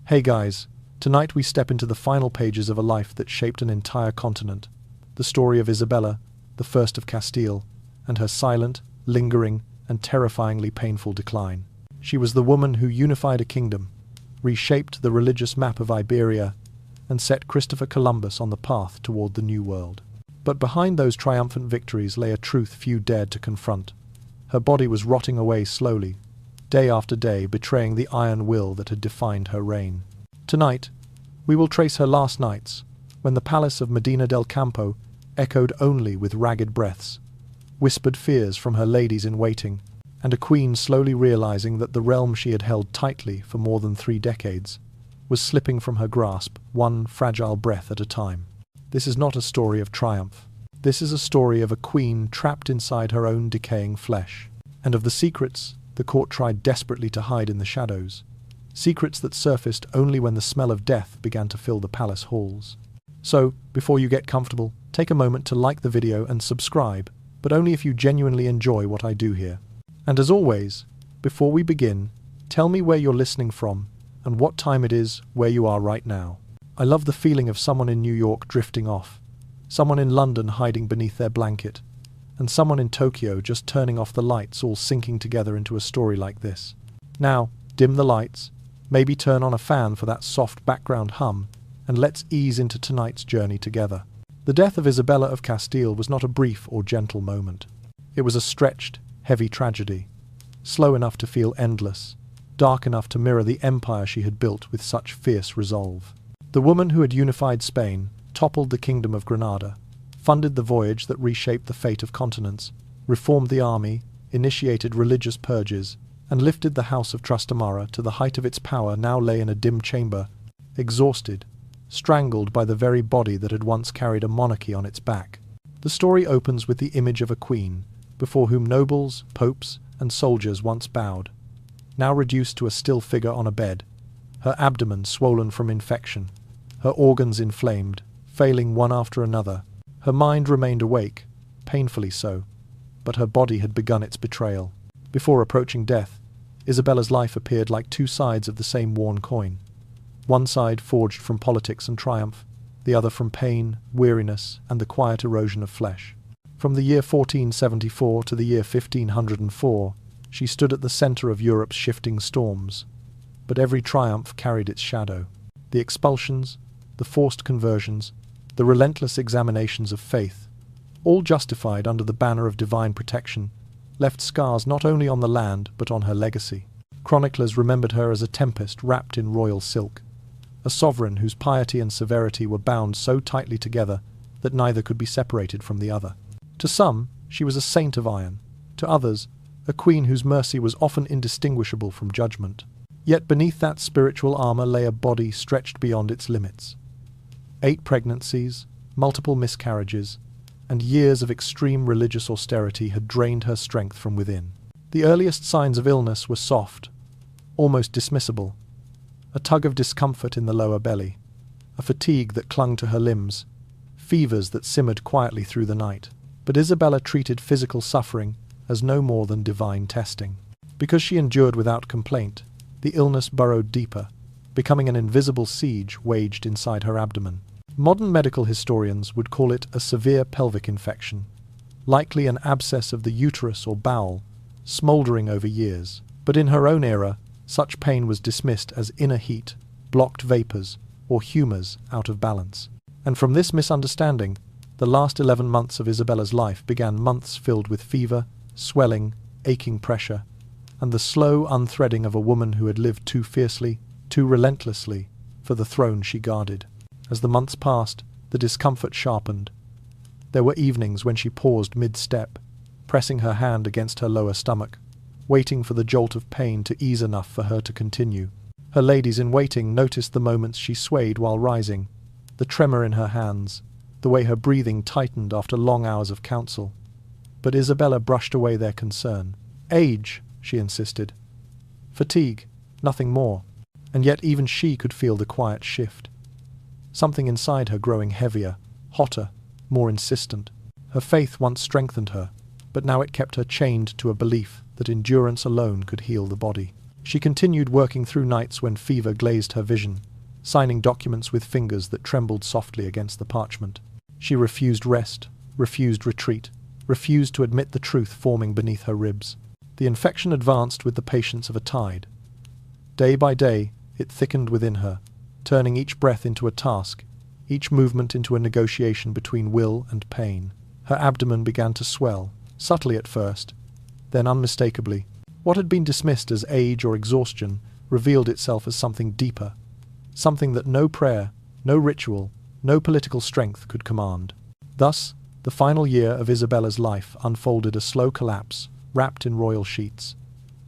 Hey guys, tonight we step into the final pages of a life that shaped an entire continent. The story of Isabella, the first of Castile, and her silent, lingering, and terrifyingly painful decline. She was the woman who unified a kingdom, reshaped the religious map of Iberia, and set Christopher Columbus on the path toward the New World. But behind those triumphant victories lay a truth few dared to confront. Her body was rotting away slowly, day after day, betraying the iron will that had defined her reign. Tonight, we will trace her last nights, when the palace of Medina del Campo echoed only with ragged breaths, whispered fears from her ladies-in-waiting, and a queen slowly realizing that the realm she had held tightly for more than 3 decades was slipping from her grasp, one fragile breath at a time. This is not a story of triumph. This is a story of a queen trapped inside her own decaying flesh, and of the secrets the court tried desperately to hide in the shadows, secrets that surfaced only when the smell of death began to fill the palace halls. So, before you get comfortable, take a moment to like the video and subscribe, but only if you genuinely enjoy what I do here. And as always, before we begin, tell me where you're listening from and what time it is where you are right now. I love the feeling of someone in New York drifting off, someone in London hiding beneath their blanket, and someone in Tokyo just turning off the lights, all sinking together into a story like this. Now, dim the lights, maybe turn on a fan for that soft background hum, and let's ease into tonight's journey together. The death of Isabella of Castile was not a brief or gentle moment. It was a stretched, heavy tragedy, slow enough to feel endless, dark enough to mirror the empire she had built with such fierce resolve. The woman who had unified Spain, toppled the kingdom of Granada, funded the voyage that reshaped the fate of continents, reformed the army, initiated religious purges, and lifted the House of Trastamara to the height of its power, now lay in a dim chamber, exhausted, strangled by the very body that had once carried a monarchy on its back. The story opens with the image of a queen, before whom nobles, popes, and soldiers once bowed, now reduced to a still figure on a bed, her abdomen swollen from infection, her organs inflamed, failing one after another. Her mind remained awake, painfully so, but her body had begun its betrayal. Before approaching death, Isabella's life appeared like 2 sides of the same worn coin. One side forged from politics and triumph, the other from pain, weariness, and the quiet erosion of flesh. From the year 1474 to the year 1504, she stood at the center of Europe's shifting storms. But every triumph carried its shadow. The expulsions, the forced conversions, the relentless examinations of faith, all justified under the banner of divine protection, left scars not only on the land but on her legacy. Chroniclers remembered her as a tempest wrapped in royal silk, a sovereign whose piety and severity were bound so tightly together that neither could be separated from the other. To some, she was a saint of iron; to others, a queen whose mercy was often indistinguishable from judgment. Yet beneath that spiritual armor lay a body stretched beyond its limits. 8 pregnancies, multiple miscarriages, and years of extreme religious austerity had drained her strength from within. The earliest signs of illness were soft, almost dismissible: a tug of discomfort in the lower belly, a fatigue that clung to her limbs, fevers that simmered quietly through the night. But Isabella treated physical suffering as no more than divine testing. Because she endured without complaint, the illness burrowed deeper, becoming an invisible siege waged inside her abdomen. Modern medical historians would call it a severe pelvic infection, likely an abscess of the uterus or bowel, smouldering over years. But in her own era, such pain was dismissed as inner heat, blocked vapors, or humors out of balance. And from this misunderstanding, the last 11 months of Isabella's life began, months filled with fever, swelling, aching pressure, and the slow unthreading of a woman who had lived too fiercely, too relentlessly, for the throne she guarded. As the months passed, the discomfort sharpened. There were evenings when she paused mid-step, pressing her hand against her lower stomach, waiting for the jolt of pain to ease enough for her to continue. Her ladies-in-waiting noticed the moments she swayed while rising, the tremor in her hands, the way her breathing tightened after long hours of counsel. But Isabella brushed away their concern. Age, she insisted. Fatigue, nothing more. And yet even she could feel the quiet shift. Something inside her growing heavier, hotter, more insistent. Her faith once strengthened her, but now it kept her chained to a belief that endurance alone could heal the body. She continued working through nights when fever glazed her vision, signing documents with fingers that trembled softly against the parchment. She refused rest, refused retreat, refused to admit the truth forming beneath her ribs. The infection advanced with the patience of a tide. Day by day, it thickened within her, turning each breath into a task, each movement into a negotiation between will and pain. Her abdomen began to swell, subtly at first, then unmistakably. What had been dismissed as age or exhaustion revealed itself as something deeper, something that no prayer, no ritual, no political strength could command. Thus, the final year of Isabella's life unfolded a slow collapse, wrapped in royal sheets,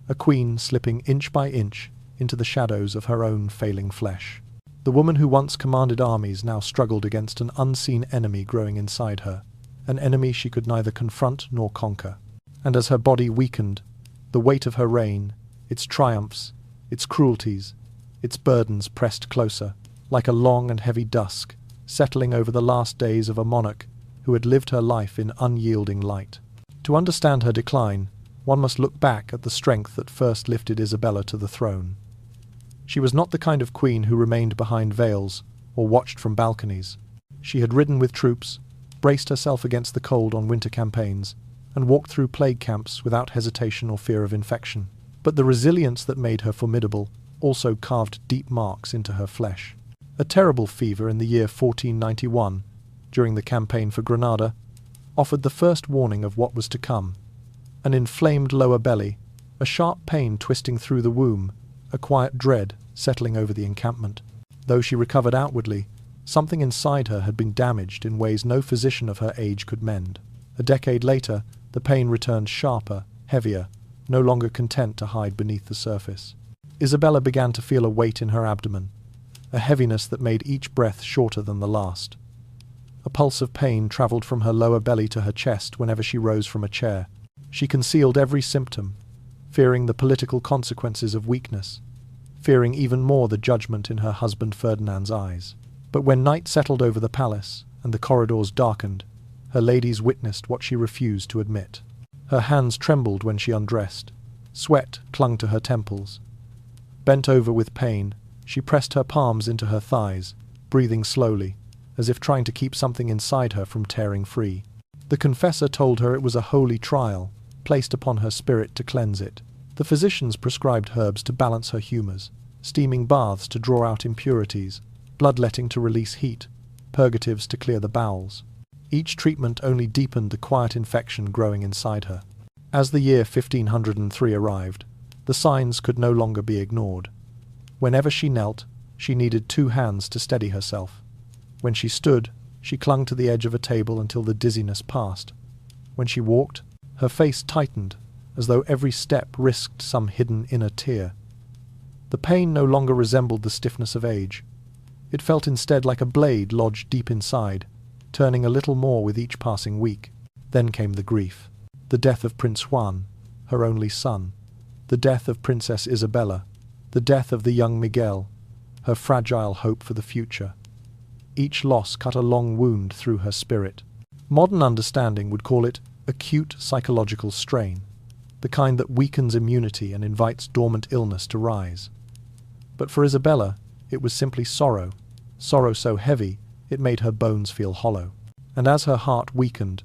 a queen slipping inch by inch into the shadows of her own failing flesh. The woman who once commanded armies now struggled against an unseen enemy growing inside her, an enemy she could neither confront nor conquer. And as her body weakened, the weight of her reign, its triumphs, its cruelties, its burdens pressed closer, like a long and heavy dusk, settling over the last days of a monarch who had lived her life in unyielding light. To understand her decline, one must look back at the strength that first lifted Isabella to the throne. She was not the kind of queen who remained behind veils or watched from balconies. She had ridden with troops, braced herself against the cold on winter campaigns, and walked through plague camps without hesitation or fear of infection. But the resilience that made her formidable also carved deep marks into her flesh. A terrible fever in the year 1491, during the campaign for Granada, offered the first warning of what was to come. An inflamed lower belly, a sharp pain twisting through the womb, a quiet dread settling over the encampment. Though she recovered outwardly, something inside her had been damaged in ways no physician of her age could mend. A decade later, the pain returned sharper, heavier, no longer content to hide beneath the surface. Isabella began to feel a weight in her abdomen, a heaviness that made each breath shorter than the last. A pulse of pain travelled from her lower belly to her chest whenever she rose from a chair. She concealed every symptom, fearing the political consequences of weakness, fearing even more the judgment in her husband Ferdinand's eyes. But when night settled over the palace and the corridors darkened, her ladies witnessed what she refused to admit. Her hands trembled when she undressed. Sweat clung to her temples. Bent over with pain, she pressed her palms into her thighs, breathing slowly, as if trying to keep something inside her from tearing free. The confessor told her it was a holy trial, placed upon her spirit to cleanse it. The physicians prescribed herbs to balance her humours, steaming baths to draw out impurities, bloodletting to release heat, purgatives to clear the bowels. Each treatment only deepened the quiet infection growing inside her. As the year 1503 arrived, the signs could no longer be ignored. Whenever she knelt, she needed 2 hands to steady herself. When she stood, she clung to the edge of a table until the dizziness passed. When she walked, her face tightened, as though every step risked some hidden inner tear. The pain no longer resembled the stiffness of age. It felt instead like a blade lodged deep inside, turning a little more with each passing week. Then came the grief. The death of Prince Juan, her only son. The death of Princess Isabella. The death of the young Miguel, her fragile hope for the future. Each loss cut a long wound through her spirit. Modern understanding would call it acute psychological strain, the kind that weakens immunity and invites dormant illness to rise. But for Isabella, it was simply sorrow, sorrow so heavy it made her bones feel hollow. And as her heart weakened,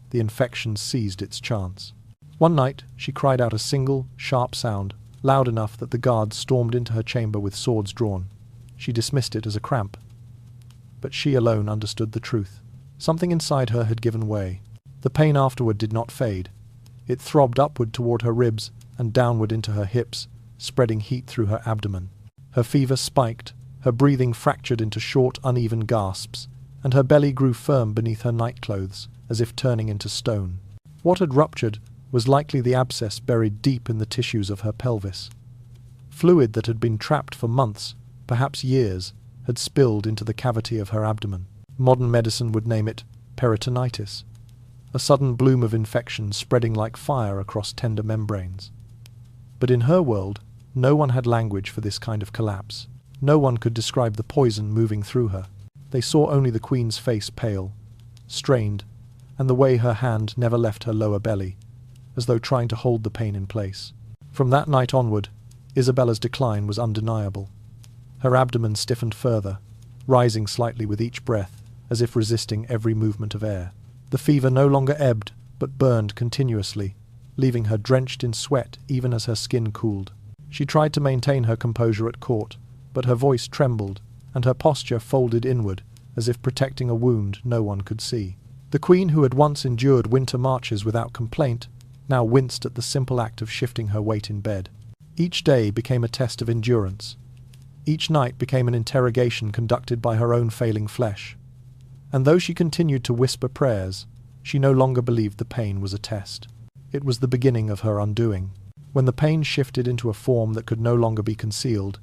the infection seized its chance. One night she cried out a single, sharp sound, loud enough that the guards stormed into her chamber with swords drawn. She dismissed it as a cramp. But she alone understood the truth. Something inside her had given way. The pain afterward did not fade. It throbbed upward toward her ribs and downward into her hips, spreading heat through her abdomen. Her fever spiked, her breathing fractured into short, uneven gasps, and her belly grew firm beneath her nightclothes, as if turning into stone. What had ruptured was likely the abscess buried deep in the tissues of her pelvis. Fluid that had been trapped for months, perhaps years, had spilled into the cavity of her abdomen. Modern medicine would name it peritonitis, a sudden bloom of infection spreading like fire across tender membranes. But in her world, no one had language for this kind of collapse. No one could describe the poison moving through her. They saw only the queen's face pale, strained, and the way her hand never left her lower belly, as though trying to hold the pain in place. From that night onward, Isabella's decline was undeniable. Her abdomen stiffened further, rising slightly with each breath, as if resisting every movement of air. The fever no longer ebbed, but burned continuously, leaving her drenched in sweat even as her skin cooled. She tried to maintain her composure at court, but her voice trembled, and her posture folded inward, as if protecting a wound no one could see. The queen, who had once endured winter marches without complaint, now winced at the simple act of shifting her weight in bed. Each day became a test of endurance. Each night became an interrogation conducted by her own failing flesh. And though she continued to whisper prayers, she no longer believed the pain was a test. It was the beginning of her undoing. When the pain shifted into a form that could no longer be concealed,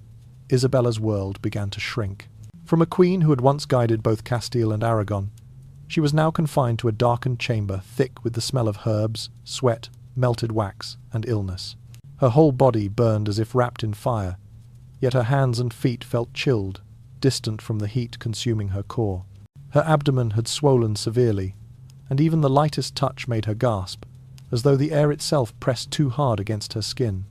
Isabella's world began to shrink. From a queen who had once guided both Castile and Aragon, she was now confined to a darkened chamber thick with the smell of herbs, sweat, melted wax, and illness. Her whole body burned as if wrapped in fire, yet her hands and feet felt chilled, distant from the heat consuming her core. Her abdomen had swollen severely, and even the lightest touch made her gasp, as though the air itself pressed too hard against her skin.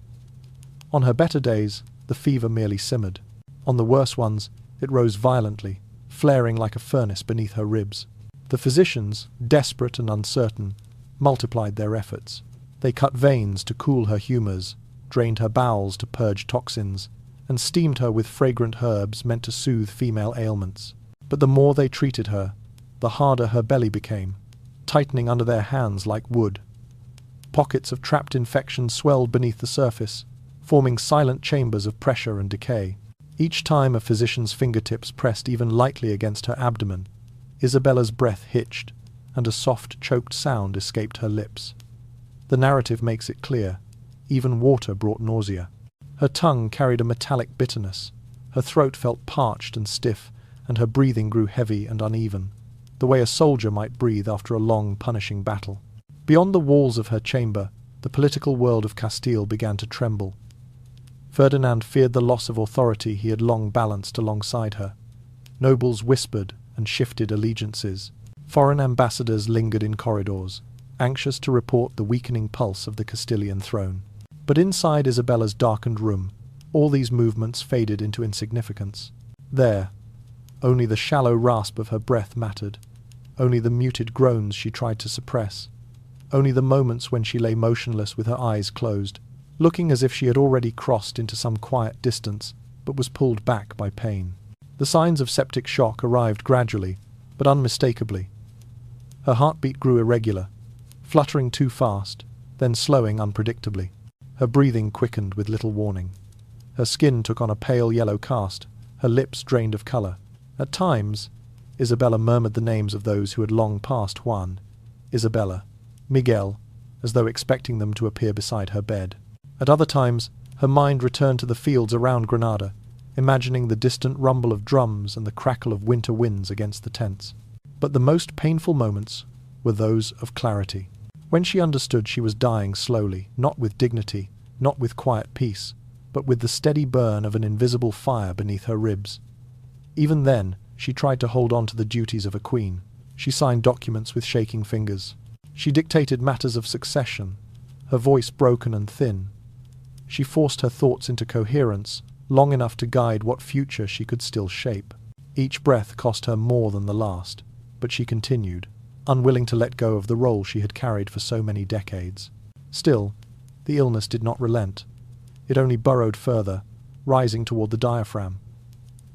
On her better days, the fever merely simmered. On the worse ones, it rose violently, flaring like a furnace beneath her ribs. The physicians, desperate and uncertain, multiplied their efforts. They cut veins to cool her humours, drained her bowels to purge toxins, and steamed her with fragrant herbs meant to soothe female ailments. But the more they treated her, the harder her belly became, tightening under their hands like wood. Pockets of trapped infection swelled beneath the surface, forming silent chambers of pressure and decay. Each time a physician's fingertips pressed even lightly against her abdomen, Isabella's breath hitched, and a soft, choked sound escaped her lips. The narrative makes it clear. Even water brought nausea. Her tongue carried a metallic bitterness. Her throat felt parched and stiff, and her breathing grew heavy and uneven, the way a soldier might breathe after a long, punishing battle. Beyond the walls of her chamber, the political world of Castile began to tremble. Ferdinand feared the loss of authority he had long balanced alongside her. Nobles whispered and shifted allegiances. Foreign ambassadors lingered in corridors, anxious to report the weakening pulse of the Castilian throne. But inside Isabella's darkened room, all these movements faded into insignificance. There, only the shallow rasp of her breath mattered, only the muted groans she tried to suppress, only the moments when she lay motionless with her eyes closed, looking as if she had already crossed into some quiet distance, but was pulled back by pain. The signs of septic shock arrived gradually, but unmistakably. Her heartbeat grew irregular, fluttering too fast, then slowing unpredictably. Her breathing quickened with little warning. Her skin took on a pale yellow cast, her lips drained of colour. At times, Isabella murmured the names of those who had long passed: Juan, Isabella, Miguel, as though expecting them to appear beside her bed. At other times, her mind returned to the fields around Granada, imagining the distant rumble of drums and the crackle of winter winds against the tents. But the most painful moments were those of clarity. When she understood she was dying slowly, not with dignity, not with quiet peace, but with the steady burn of an invisible fire beneath her ribs. Even then, she tried to hold on to the duties of a queen. She signed documents with shaking fingers. She dictated matters of succession, her voice broken and thin. She forced her thoughts into coherence, long enough to guide what future she could still shape. Each breath cost her more than the last, but she continued, unwilling to let go of the role she had carried for so many decades. Still, the illness did not relent. It only burrowed further, rising toward the diaphragm.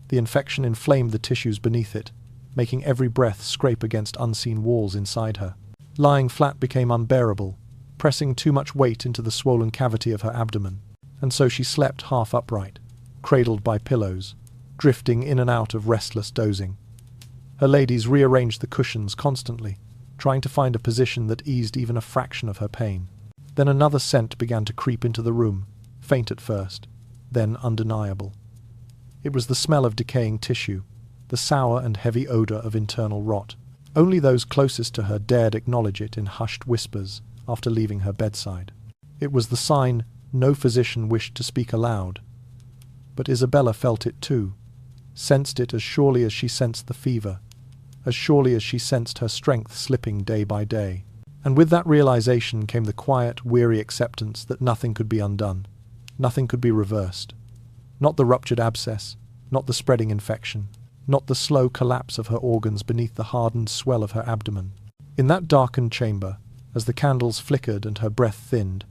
The infection inflamed the tissues beneath it, making every breath scrape against unseen walls inside her. Lying flat became unbearable, pressing too much weight into the swollen cavity of her abdomen, and so she slept half upright, cradled by pillows, drifting in and out of restless dozing. Her ladies rearranged the cushions constantly, trying to find a position that eased even a fraction of her pain. Then another scent began to creep into the room, faint at first, then undeniable. It was the smell of decaying tissue, the sour and heavy odour of internal rot. Only those closest to her dared acknowledge it in hushed whispers after leaving her bedside. It was the sign no physician wished to speak aloud. But Isabella felt it too, sensed it as surely as she sensed the fever, as surely as she sensed her strength slipping day by day. And with that realization came the quiet, weary acceptance that nothing could be undone. Nothing could be reversed. Not the ruptured abscess, not the spreading infection, not the slow collapse of her organs beneath the hardened swell of her abdomen. In that darkened chamber, as the candles flickered and her breath thinned,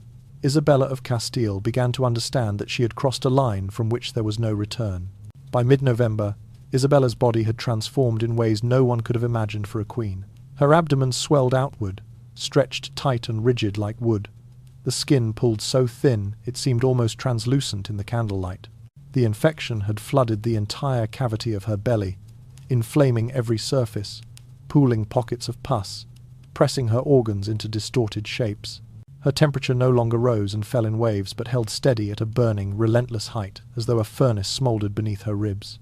Isabella of Castile began to understand that she had crossed a line from which there was no return. By mid-November, Isabella's body had transformed in ways no one could have imagined for a queen. Her abdomen swelled outward, stretched tight and rigid like wood. The skin pulled so thin it seemed almost translucent in the candlelight. The infection had flooded the entire cavity of her belly, inflaming every surface, pooling pockets of pus, pressing her organs into distorted shapes. Her temperature no longer rose and fell in waves, but held steady at a burning, relentless height, as though a furnace smouldered beneath her ribs.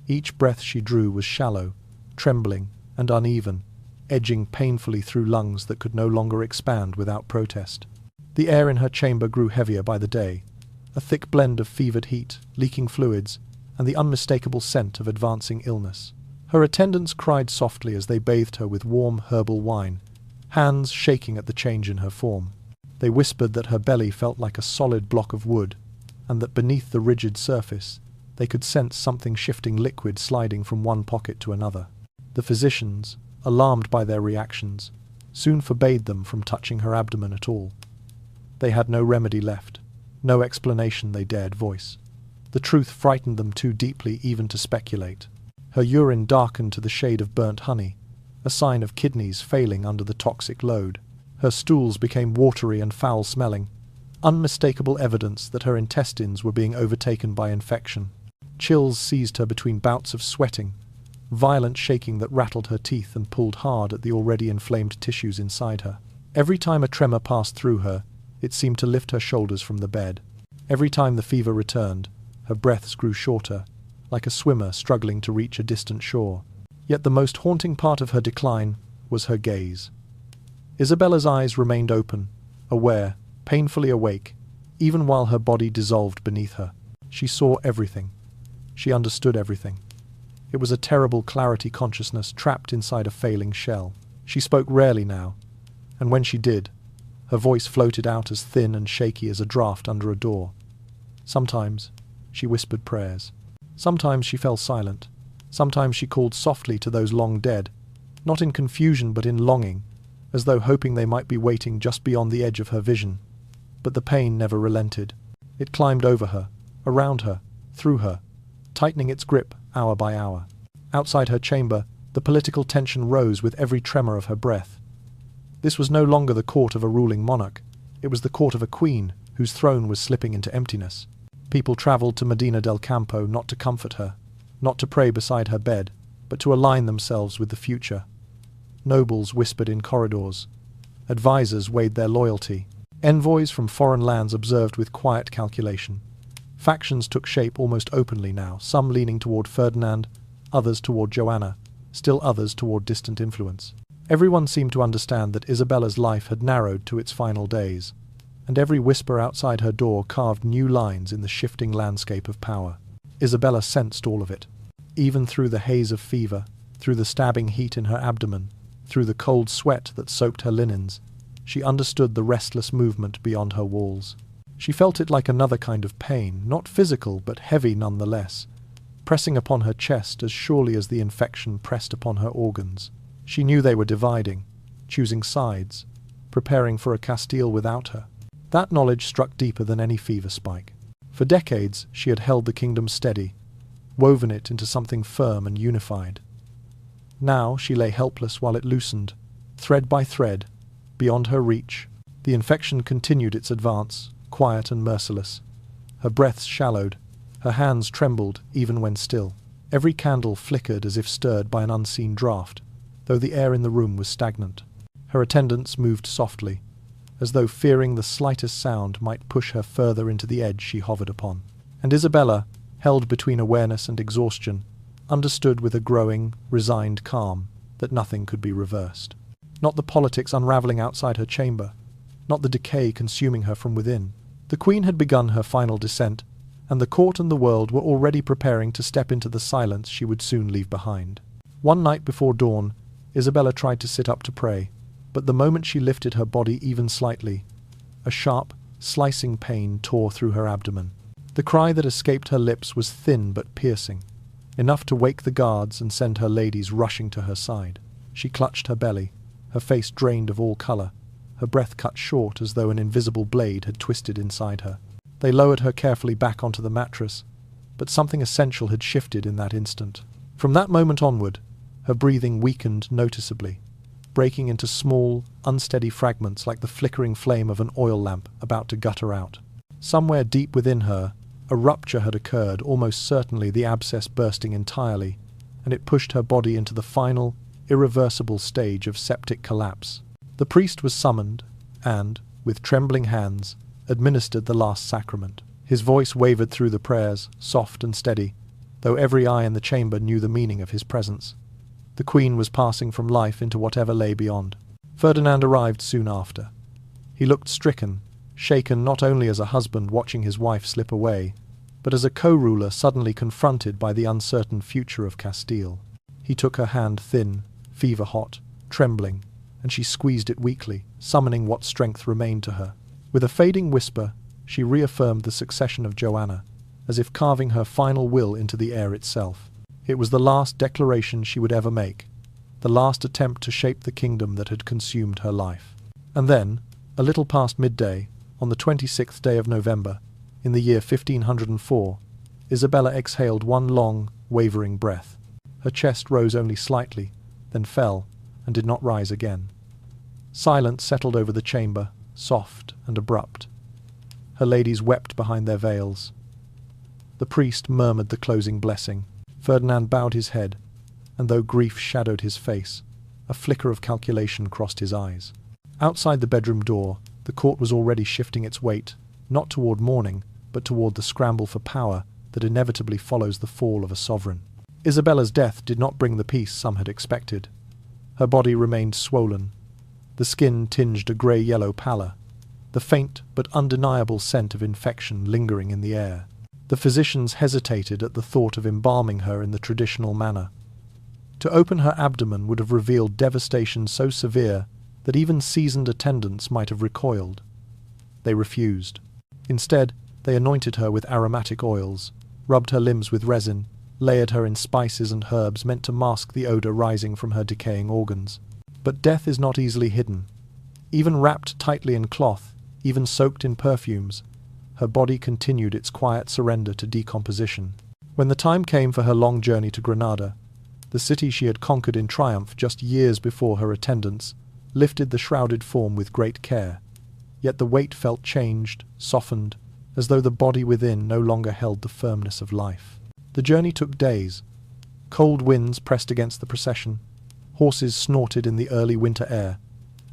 Each breath she drew was shallow, trembling, and uneven, edging painfully through lungs that could no longer expand without protest. The air in her chamber grew heavier by the day, a thick blend of fevered heat, leaking fluids, and the unmistakable scent of advancing illness. Her attendants cried softly as they bathed her with warm herbal wine, hands shaking at the change in her form. They whispered that her belly felt like a solid block of wood, and that beneath the rigid surface they could sense something shifting liquid sliding from one pocket to another. The physicians, alarmed by their reactions, soon forbade them from touching her abdomen at all. They had no remedy left, no explanation they dared voice. The truth frightened them too deeply even to speculate. Her urine darkened to the shade of burnt honey, a sign of kidneys failing under the toxic load. Her stools became watery and foul-smelling, unmistakable evidence that her intestines were being overtaken by infection. Chills seized her between bouts of sweating, violent shaking that rattled her teeth and pulled hard at the already inflamed tissues inside her. Every time a tremor passed through her, it seemed to lift her shoulders from the bed. Every time the fever returned, her breaths grew shorter, like a swimmer struggling to reach a distant shore. Yet the most haunting part of her decline was her gaze. Isabella's eyes remained open, aware, painfully awake, even while her body dissolved beneath her. She saw everything. She understood everything. It was a terrible clarity consciousness trapped inside a failing shell. She spoke rarely now, and when she did, her voice floated out as thin and shaky as a draft under a door. Sometimes she whispered prayers. Sometimes she fell silent. Sometimes she called softly to those long dead, not in confusion but in longing, as though hoping they might be waiting just beyond the edge of her vision. But the pain never relented. It climbed over her, around her, through her, tightening its grip hour by hour. Outside her chamber, the political tension rose with every tremor of her breath. This was no longer the court of a ruling monarch. It was the court of a queen whose throne was slipping into emptiness. People travelled to Medina del Campo not to comfort her, not to pray beside her bed, but to align themselves with the future. Nobles whispered in corridors. Advisors weighed their loyalty. Envoys from foreign lands observed with quiet calculation. Factions took shape almost openly now, some leaning toward Ferdinand, others toward Joanna, still others toward distant influence. Everyone seemed to understand that Isabella's life had narrowed to its final days, and every whisper outside her door carved new lines in the shifting landscape of power. Isabella sensed all of it, even through the haze of fever, through the stabbing heat in her abdomen, through the cold sweat that soaked her linens. She understood the restless movement beyond her walls. She felt it like another kind of pain, not physical but heavy nonetheless, pressing upon her chest as surely as the infection pressed upon her organs. She knew they were dividing, choosing sides, preparing for a Castile without her. That knowledge struck deeper than any fever spike. For decades she had held the kingdom steady, woven it into something firm and unified. Now she lay helpless while it loosened, thread by thread, beyond her reach. The infection continued its advance, quiet and merciless. Her breaths shallowed, her hands trembled even when still. Every candle flickered as if stirred by an unseen draught, though the air in the room was stagnant. Her attendants moved softly, as though fearing the slightest sound might push her further into the edge she hovered upon. And Isabella, held between awareness and exhaustion, understood with a growing, resigned calm that nothing could be reversed. Not the politics unravelling outside her chamber, not the decay consuming her from within. The Queen had begun her final descent, and the court and the world were already preparing to step into the silence she would soon leave behind. One night before dawn, Isabella tried to sit up to pray, but the moment she lifted her body even slightly, a sharp, Slicing pain tore through her abdomen. The cry that escaped her lips was thin but piercing, enough to wake the guards and send her ladies rushing to her side. She clutched her belly, her face drained of all colour, her breath cut short as though an invisible blade had twisted inside her. They lowered her carefully back onto the mattress, but something essential had shifted in that instant. From that moment onward, her breathing weakened noticeably, breaking into small, unsteady fragments like the flickering flame of an oil lamp about to gutter out. Somewhere deep within her, a rupture had occurred, almost certainly the abscess bursting entirely, and it pushed her body into the final, irreversible stage of septic collapse. The priest was summoned and, with trembling hands, administered the last sacrament. His voice wavered through the prayers, soft and steady, though every eye in the chamber knew the meaning of his presence. The queen was passing from life into whatever lay beyond. Ferdinand arrived soon after. He looked stricken, shaken not only as a husband watching his wife slip away, but as a co-ruler suddenly confronted by the uncertain future of Castile. He took her hand thin, fever-hot, trembling, and she squeezed it weakly, summoning what strength remained to her. With a fading whisper, she reaffirmed the succession of Joanna, as if carving her final will into the air itself. It was the last declaration she would ever make, the last attempt to shape the kingdom that had consumed her life. And then, a little past midday, on the 26th day of November, in the year 1504, Isabella exhaled one long, wavering breath. Her chest rose only slightly, then fell, and did not rise again. Silence settled over the chamber, soft and abrupt. Her ladies wept behind their veils. The priest murmured the closing blessing. Ferdinand bowed his head, and though grief shadowed his face, a flicker of calculation crossed his eyes. Outside the bedroom door, the court was already shifting its weight, not toward mourning, but toward the scramble for power that inevitably follows the fall of a sovereign. Isabella's death did not bring the peace some had expected. Her body remained swollen, the skin tinged a grey-yellow pallor, the faint but undeniable scent of infection lingering in the air. The physicians hesitated at the thought of embalming her in the traditional manner. To open her abdomen would have revealed devastation so severe that even seasoned attendants might have recoiled. They refused. Instead, they anointed her with aromatic oils, rubbed her limbs with resin, layered her in spices and herbs meant to mask the odor rising from her decaying organs. But death is not easily hidden. Even wrapped tightly in cloth, even soaked in perfumes, her body continued its quiet surrender to decomposition. When the time came for her long journey to Granada, the city she had conquered in triumph just years before, her attendants lifted the shrouded form with great care, yet the weight felt changed, softened, as though the body within no longer held the firmness of life. The journey took days. Cold winds pressed against the procession, horses snorted in the early winter air,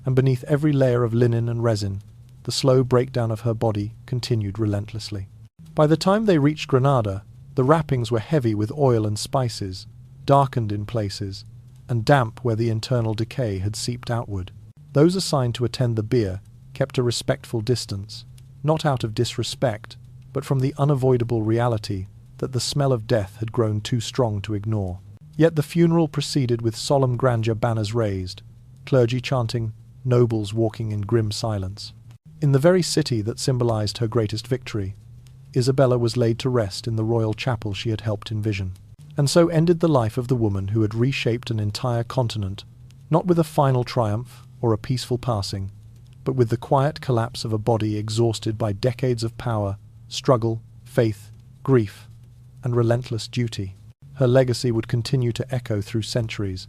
and beneath every layer of linen and resin, the slow breakdown of her body continued relentlessly. By the time they reached Granada, the wrappings were heavy with oil and spices, darkened in places, and damp where the internal decay had seeped outward. Those assigned to attend the bier kept a respectful distance, not out of disrespect, but from the unavoidable reality that the smell of death had grown too strong to ignore. Yet the funeral proceeded with solemn grandeur, banners raised, clergy chanting, nobles walking in grim silence. In the very city that symbolized her greatest victory, Isabella was laid to rest in the royal chapel she had helped envision. And so ended the life of the woman who had reshaped an entire continent, not with a final triumph or a peaceful passing, but with the quiet collapse of a body exhausted by decades of power, struggle, faith, grief, and relentless duty. Her legacy would continue to echo through centuries,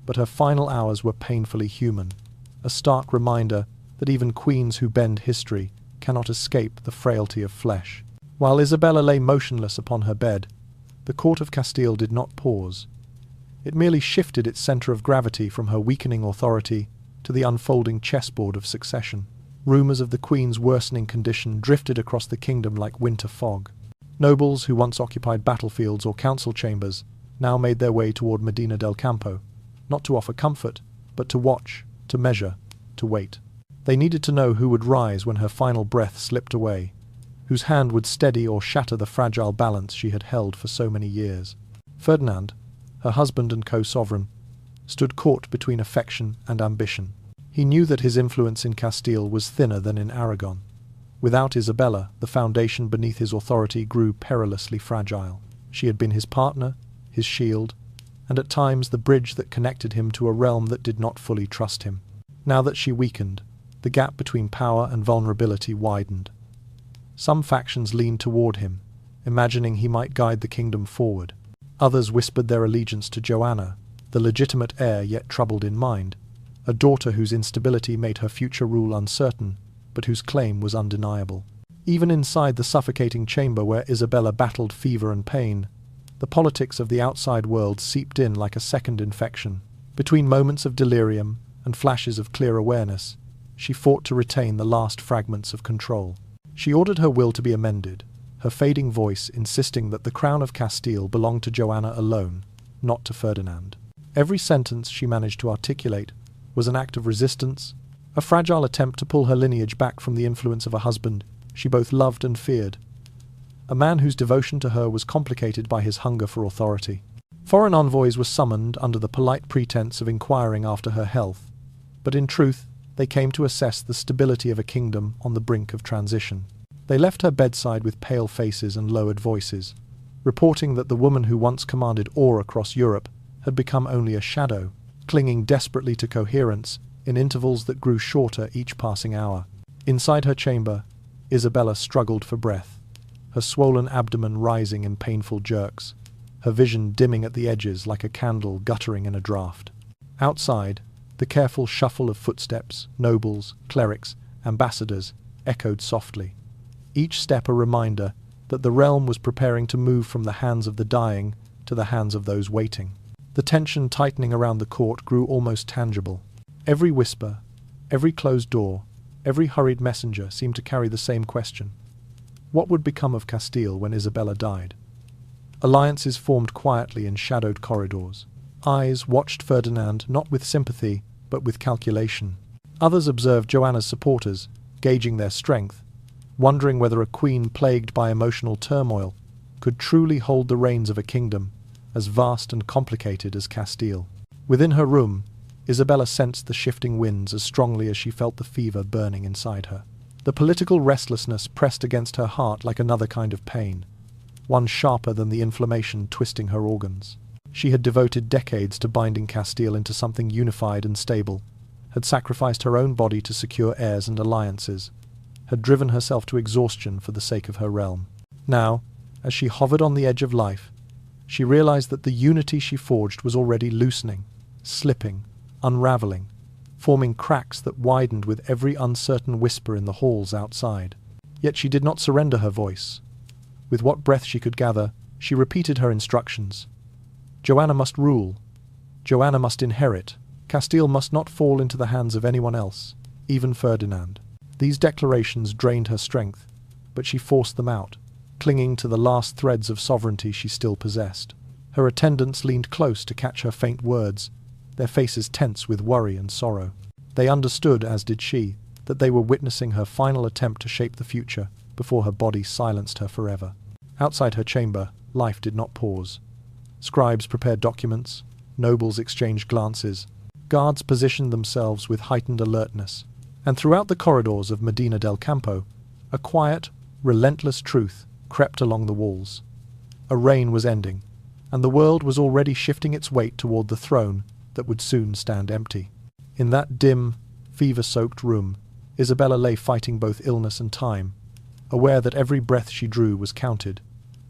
but her final hours were painfully human, a stark reminder that even queens who bend history cannot escape the frailty of flesh. While Isabella lay motionless upon her bed, the court of Castile did not pause. It merely shifted its center of gravity from her weakening authority to the unfolding chessboard of succession. Rumors of the queen's worsening condition drifted across the kingdom like winter fog. Nobles who once occupied battlefields or council chambers now made their way toward Medina del Campo, not to offer comfort, but to watch, to measure, to wait. They needed to know who would rise when her final breath slipped away, whose hand would steady or shatter the fragile balance she had held for so many years. Ferdinand, her husband and co-sovereign, stood caught between affection and ambition. He knew that his influence in Castile was thinner than in Aragon, Without Isabella, the foundation beneath his authority grew perilously fragile. She had been his partner, his shield, and at times the bridge that connected him to a realm that did not fully trust him. Now that she weakened, the gap between power and vulnerability widened. Some factions leaned toward him, imagining he might guide the kingdom forward. Others whispered their allegiance to Joanna, the legitimate heir yet troubled in mind, a daughter whose instability made her future rule uncertain, but whose claim was undeniable. Even inside the suffocating chamber where Isabella battled fever and pain, the politics of the outside world seeped in like a second infection. Between moments of delirium and flashes of clear awareness, she fought to retain the last fragments of control. She ordered her will to be amended, her fading voice insisting that the crown of Castile belonged to Joanna alone, not to Ferdinand. Every sentence she managed to articulate was an act of resistance, a fragile attempt to pull her lineage back from the influence of a husband she both loved and feared, a man whose devotion to her was complicated by his hunger for authority. Foreign envoys were summoned under the polite pretense of inquiring after her health, but in truth they came to assess the stability of a kingdom on the brink of transition. They left her bedside with pale faces and lowered voices, reporting that the woman who once commanded awe across Europe had become only a shadow, clinging desperately to coherence in intervals that grew shorter each passing hour. Inside her chamber, Isabella struggled for breath, her swollen abdomen rising in painful jerks, her vision dimming at the edges like a candle guttering in a draught. Outside, the careful shuffle of footsteps, nobles, clerics, ambassadors, echoed softly, each step a reminder that the realm was preparing to move from the hands of the dying to the hands of those waiting. The tension tightening around the court grew almost tangible. Every whisper, every closed door, every hurried messenger seemed to carry the same question. What would become of Castile when Isabella died? Alliances formed quietly in shadowed corridors. Eyes watched Ferdinand not with sympathy, but with calculation. Others observed Joanna's supporters, gauging their strength, wondering whether a queen plagued by emotional turmoil could truly hold the reins of a kingdom as vast and complicated as Castile. Within her room, Isabella sensed the shifting winds as strongly as she felt the fever burning inside her. The political restlessness pressed against her heart like another kind of pain, one sharper than the inflammation twisting her organs. She had devoted decades to binding Castile into something unified and stable, had sacrificed her own body to secure heirs and alliances, had driven herself to exhaustion for the sake of her realm. Now, as she hovered on the edge of life, she realized that the unity she forged was already loosening, slipping, unraveling, forming cracks that widened with every uncertain whisper in the halls outside. Yet she did not surrender her voice. With what breath she could gather, she repeated her instructions. Joanna must rule. Joanna must inherit. Castile must not fall into the hands of anyone else, even Ferdinand. These declarations drained her strength, but she forced them out, clinging to the last threads of sovereignty she still possessed. Her attendants leaned close to catch her faint words, their faces tense with worry and sorrow. They understood, as did she, that they were witnessing her final attempt to shape the future before her body silenced her forever. Outside her chamber, life did not pause. Scribes prepared documents, nobles exchanged glances, guards positioned themselves with heightened alertness, and throughout the corridors of Medina del Campo, a quiet, relentless truth crept along the walls. A reign was ending, and the world was already shifting its weight toward the throne that would soon stand empty. In that dim, fever-soaked room, Isabella lay fighting both illness and time, aware that every breath she drew was counted,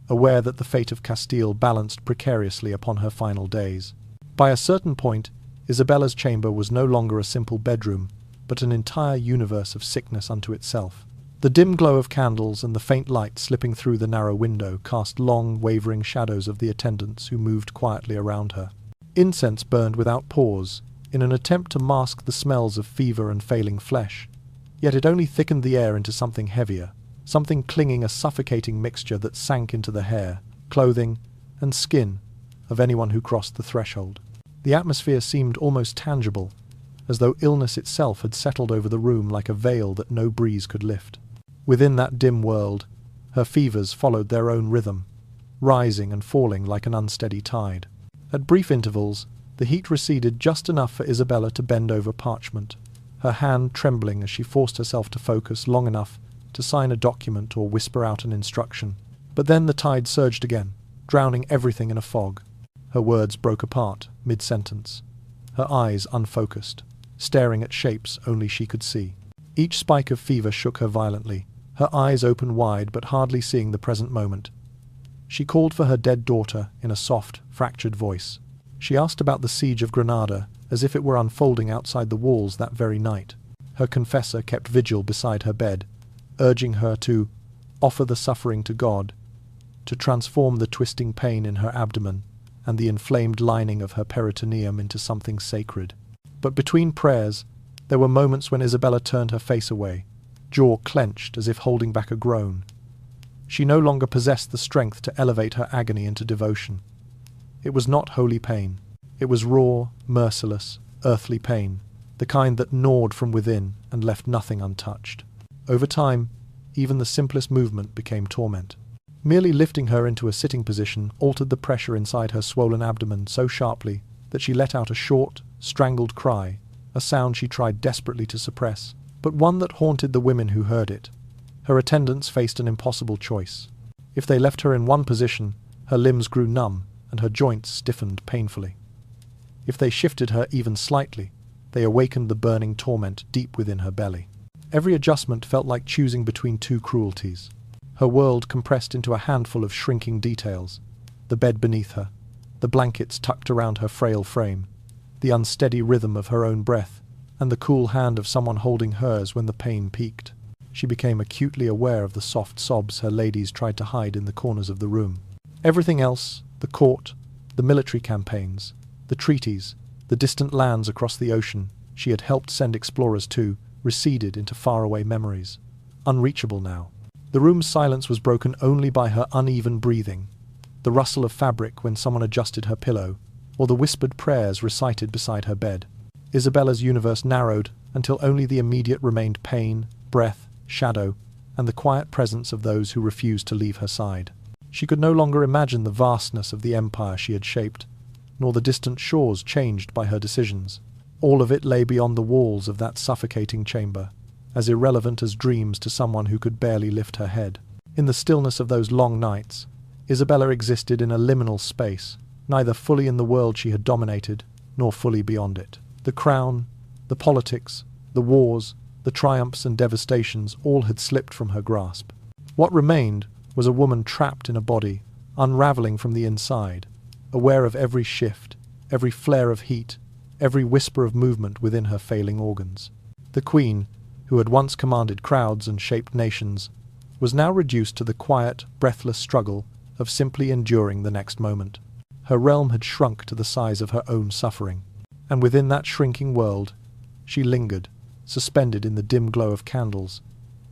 aware that the fate of Castile balanced precariously upon her final days. By a certain point, Isabella's chamber was no longer a simple bedroom, but an entire universe of sickness unto itself. The dim glow of candles and the faint light slipping through the narrow window cast long, wavering shadows of the attendants who moved quietly around her. Incense burned without pause, in an attempt to mask the smells of fever and failing flesh, yet it only thickened the air into something heavier, something clinging, a suffocating mixture that sank into the hair, clothing, and skin of anyone who crossed the threshold. The atmosphere seemed almost tangible, as though illness itself had settled over the room like a veil that no breeze could lift. Within that dim world, her fevers followed their own rhythm, rising and falling like an unsteady tide. At brief intervals, the heat receded just enough for Isabella to bend over parchment, her hand trembling as she forced herself to focus long enough to sign a document or whisper out an instruction. But then the tide surged again, drowning everything in a fog. Her words broke apart, mid-sentence, her eyes unfocused, staring at shapes only she could see. Each spike of fever shook her violently, her eyes open wide but hardly seeing the present moment. She called for her dead daughter in a soft, fractured voice. She asked about the siege of Granada, as if it were unfolding outside the walls that very night. Her confessor kept vigil beside her bed, urging her to offer the suffering to God, to transform the twisting pain in her abdomen and the inflamed lining of her peritoneum into something sacred. But between prayers, there were moments when Isabella turned her face away, jaw clenched as if holding back a groan. She no longer possessed the strength to elevate her agony into devotion. It was not holy pain. It was raw, merciless, earthly pain, the kind that gnawed from within and left nothing untouched. Over time, even the simplest movement became torment. Merely lifting her into a sitting position altered the pressure inside her swollen abdomen so sharply that she let out a short, strangled cry, a sound she tried desperately to suppress, but one that haunted the women who heard it. Her attendants faced an impossible choice. If they left her in one position, her limbs grew numb and her joints stiffened painfully. If they shifted her even slightly, they awakened the burning torment deep within her belly. Every adjustment felt like choosing between two cruelties. Her world compressed into a handful of shrinking details: the bed beneath her, the blankets tucked around her frail frame, the unsteady rhythm of her own breath, and the cool hand of someone holding hers when the pain peaked. She became acutely aware of the soft sobs her ladies tried to hide in the corners of the room. Everything else, the court, the military campaigns, the treaties, the distant lands across the ocean she had helped send explorers to, receded into faraway memories, unreachable now. The room's silence was broken only by her uneven breathing, the rustle of fabric when someone adjusted her pillow, or the whispered prayers recited beside her bed. Isabella's universe narrowed until only the immediate remained: pain, breath, shadow, and the quiet presence of those who refused to leave her side. She could no longer imagine the vastness of the empire she had shaped, nor the distant shores changed by her decisions. All of it lay beyond the walls of that suffocating chamber, as irrelevant as dreams to someone who could barely lift her head. In the stillness of those long nights, Isabella existed in a liminal space, neither fully in the world she had dominated, nor fully beyond it. The crown, the politics, the wars, the triumphs and devastations all had slipped from her grasp. What remained was a woman trapped in a body, unraveling from the inside, aware of every shift, every flare of heat, every whisper of movement within her failing organs. The queen, who had once commanded crowds and shaped nations, was now reduced to the quiet, breathless struggle of simply enduring the next moment. Her realm had shrunk to the size of her own suffering, and within that shrinking world, she lingered, suspended in the dim glow of candles,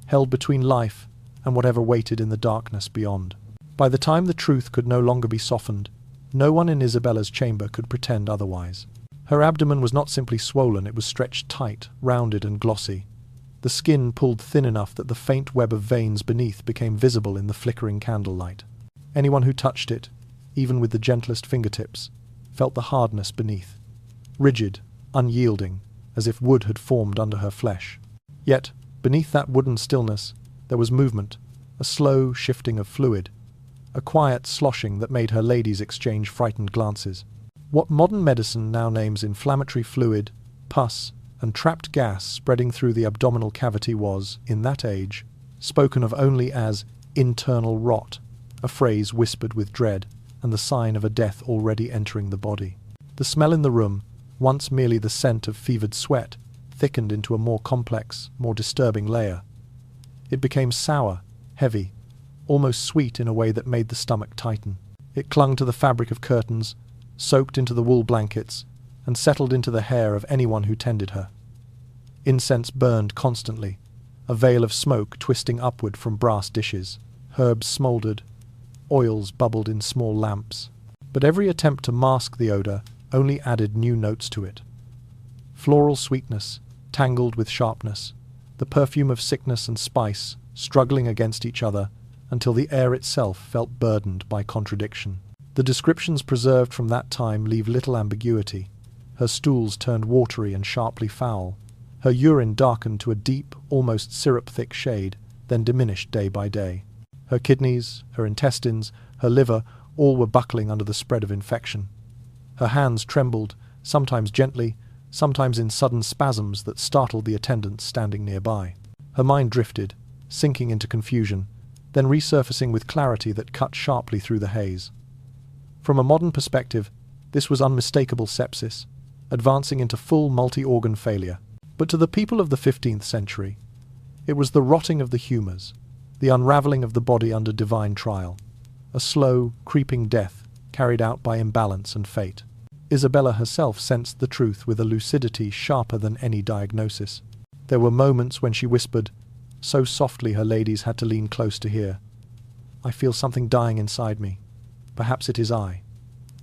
held between life and whatever waited in the darkness beyond. By the time the truth could no longer be softened, no one in Isabella's chamber could pretend otherwise. Her abdomen was not simply swollen, it was stretched tight, rounded and glossy. The skin pulled thin enough that the faint web of veins beneath became visible in the flickering candlelight. Anyone who touched it, even with the gentlest fingertips, felt the hardness beneath, rigid, unyielding, as if wood had formed under her flesh. Yet, beneath that wooden stillness, there was movement, a slow shifting of fluid, a quiet sloshing that made her ladies exchange frightened glances. What modern medicine now names inflammatory fluid, pus, and trapped gas spreading through the abdominal cavity was, in that age, spoken of only as internal rot, a phrase whispered with dread, and the sign of a death already entering the body. The smell in the room, once merely the scent of fevered sweat, thickened into a more complex, more disturbing layer. It became sour, heavy, almost sweet in a way that made the stomach tighten. It clung to the fabric of curtains, soaked into the wool blankets, and settled into the hair of anyone who tended her. Incense burned constantly, a veil of smoke twisting upward from brass dishes. Herbs smouldered, oils bubbled in small lamps. But every attempt to mask the odor only added new notes to it. Floral sweetness, tangled with sharpness, the perfume of sickness and spice struggling against each other until the air itself felt burdened by contradiction. The descriptions preserved from that time leave little ambiguity. Her stools turned watery and sharply foul. Her urine darkened to a deep, almost syrup-thick shade, then diminished day by day. Her kidneys, her intestines, her liver, all were buckling under the spread of infection. Her hands trembled, sometimes gently, sometimes in sudden spasms that startled the attendants standing nearby. Her mind drifted, sinking into confusion, then resurfacing with clarity that cut sharply through the haze. From a modern perspective, this was unmistakable sepsis, advancing into full multi-organ failure. But to the people of the 15th century, it was the rotting of the humours, the unravelling of the body under divine trial, a slow, creeping death carried out by imbalance and fate. Isabella herself sensed the truth with a lucidity sharper than any diagnosis. There were moments when she whispered, so softly her ladies had to lean close to hear, "I feel something dying inside me. Perhaps it is I."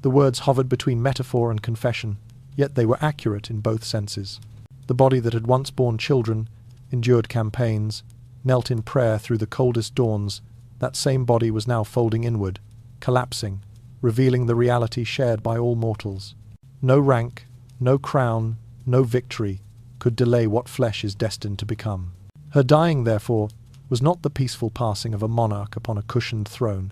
The words hovered between metaphor and confession, yet they were accurate in both senses. The body that had once borne children, endured campaigns, knelt in prayer through the coldest dawns, that same body was now folding inward, collapsing, revealing the reality shared by all mortals. No rank, no crown, no victory could delay what flesh is destined to become. Her dying, therefore, was not the peaceful passing of a monarch upon a cushioned throne.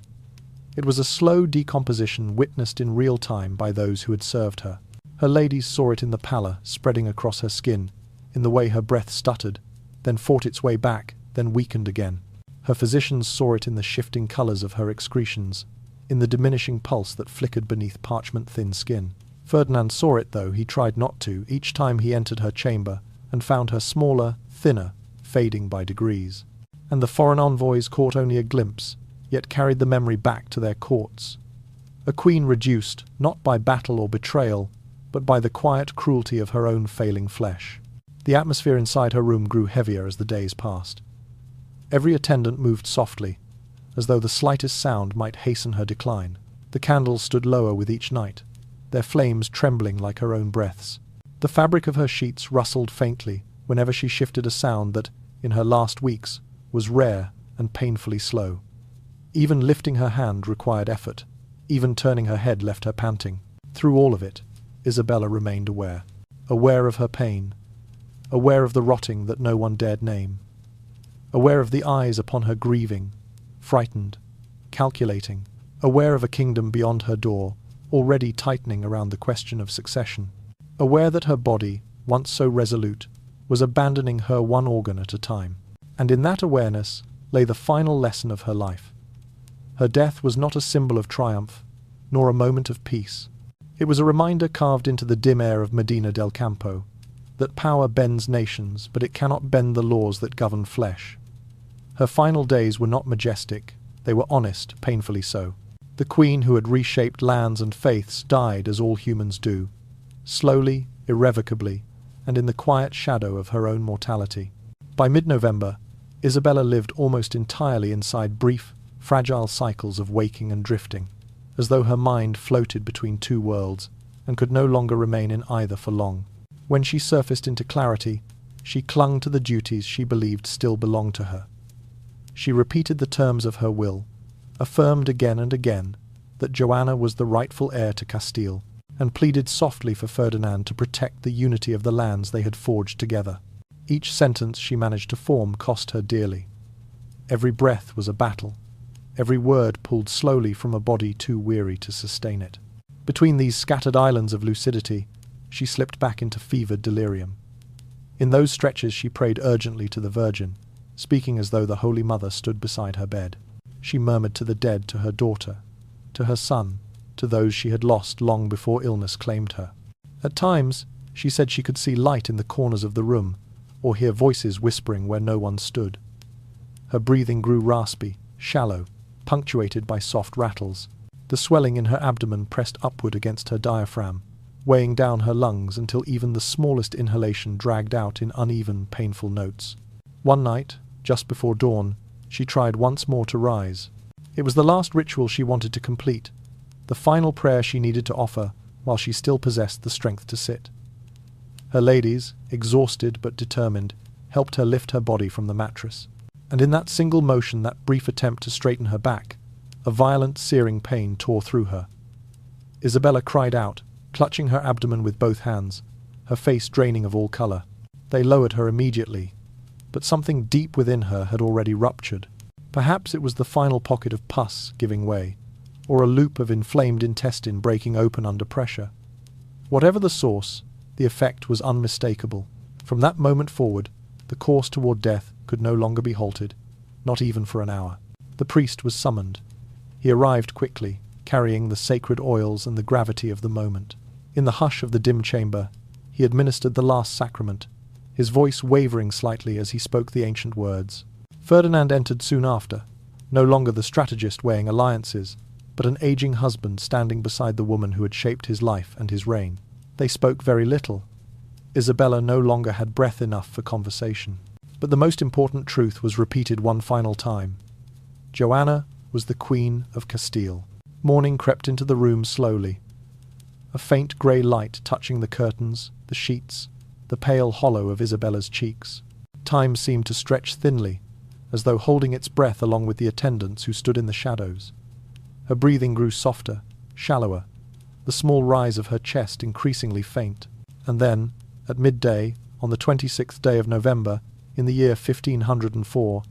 It was a slow decomposition witnessed in real time by those who had served her. Her ladies saw it in the pallor spreading across her skin, in the way her breath stuttered, then fought its way back, then weakened again. Her physicians saw it in the shifting colours of her excretions, in the diminishing pulse that flickered beneath parchment-thin skin. Ferdinand saw it, though he tried not to, each time he entered her chamber, and found her smaller, thinner, fading by degrees. And the foreign envoys caught only a glimpse, yet carried the memory back to their courts. A queen reduced, not by battle or betrayal, but by the quiet cruelty of her own failing flesh. The atmosphere inside her room grew heavier as the days passed. Every attendant moved softly, as though the slightest sound might hasten her decline. The candles stood lower with each night, their flames trembling like her own breaths. The fabric of her sheets rustled faintly whenever she shifted a sound that, in her last weeks, was rare and painfully slow. Even lifting her hand required effort. Even turning her head left her panting. Through all of it, Isabella remained aware. Aware of her pain. Aware of the rotting that no one dared name. Aware of the eyes upon her grieving, frightened, calculating. Aware of a kingdom beyond her door, already tightening around the question of succession. Aware that her body, once so resolute, was abandoning her one organ at a time. And in that awareness lay the final lesson of her life. Her death was not a symbol of triumph, nor a moment of peace. It was a reminder carved into the dim air of Medina del Campo, that power bends nations, but it cannot bend the laws that govern flesh. Her final days were not majestic, they were honest, painfully so. The queen who had reshaped lands and faiths died as all humans do, slowly, irrevocably, and in the quiet shadow of her own mortality. By mid-November, Isabella lived almost entirely inside brief, fragile cycles of waking and drifting, as though her mind floated between two worlds and could no longer remain in either for long. When she surfaced into clarity, she clung to the duties she believed still belonged to her. She repeated the terms of her will, affirmed again and again that Joanna was the rightful heir to Castile, and pleaded softly for Ferdinand to protect the unity of the lands they had forged together. Each sentence she managed to form cost her dearly. Every breath was a battle. Every word pulled slowly from a body too weary to sustain it. Between these scattered islands of lucidity, she slipped back into fevered delirium. In those stretches she prayed urgently to the Virgin, speaking as though the Holy Mother stood beside her bed. She murmured to the dead, to her daughter, to her son, to those she had lost long before illness claimed her. At times, she said she could see light in the corners of the room, or hear voices whispering where no one stood. Her breathing grew raspy, shallow, punctuated by soft rattles. The swelling in her abdomen pressed upward against her diaphragm, weighing down her lungs until even the smallest inhalation dragged out in uneven, painful notes. One night, just before dawn, she tried once more to rise. It was the last ritual she wanted to complete, the final prayer she needed to offer while she still possessed the strength to sit. Her ladies, exhausted but determined, helped her lift her body from the mattress. And in that single motion, that brief attempt to straighten her back, a violent, searing pain tore through her. Isabella cried out, clutching her abdomen with both hands, her face draining of all colour. They lowered her immediately, but something deep within her had already ruptured. Perhaps it was the final pocket of pus giving way, or a loop of inflamed intestine breaking open under pressure. Whatever the source, the effect was unmistakable. From that moment forward, the course toward death could no longer be halted, not even for an hour. The priest was summoned. He arrived quickly, carrying the sacred oils and the gravity of the moment. In the hush of the dim chamber, he administered the last sacrament, his voice wavering slightly as he spoke the ancient words. Ferdinand entered soon after, no longer the strategist weighing alliances, but an aging husband standing beside the woman who had shaped his life and his reign. They spoke very little. Isabella no longer had breath enough for conversation. But the most important truth was repeated one final time. Joanna was the Queen of Castile. Morning crept into the room slowly. A faint grey light touching the curtains, the sheets, the pale hollow of Isabella's cheeks. Time seemed to stretch thinly, as though holding its breath along with the attendants who stood in the shadows. Her breathing grew softer, shallower, the small rise of her chest increasingly faint. And then, at midday, on the 26th day of November, in the year 1504,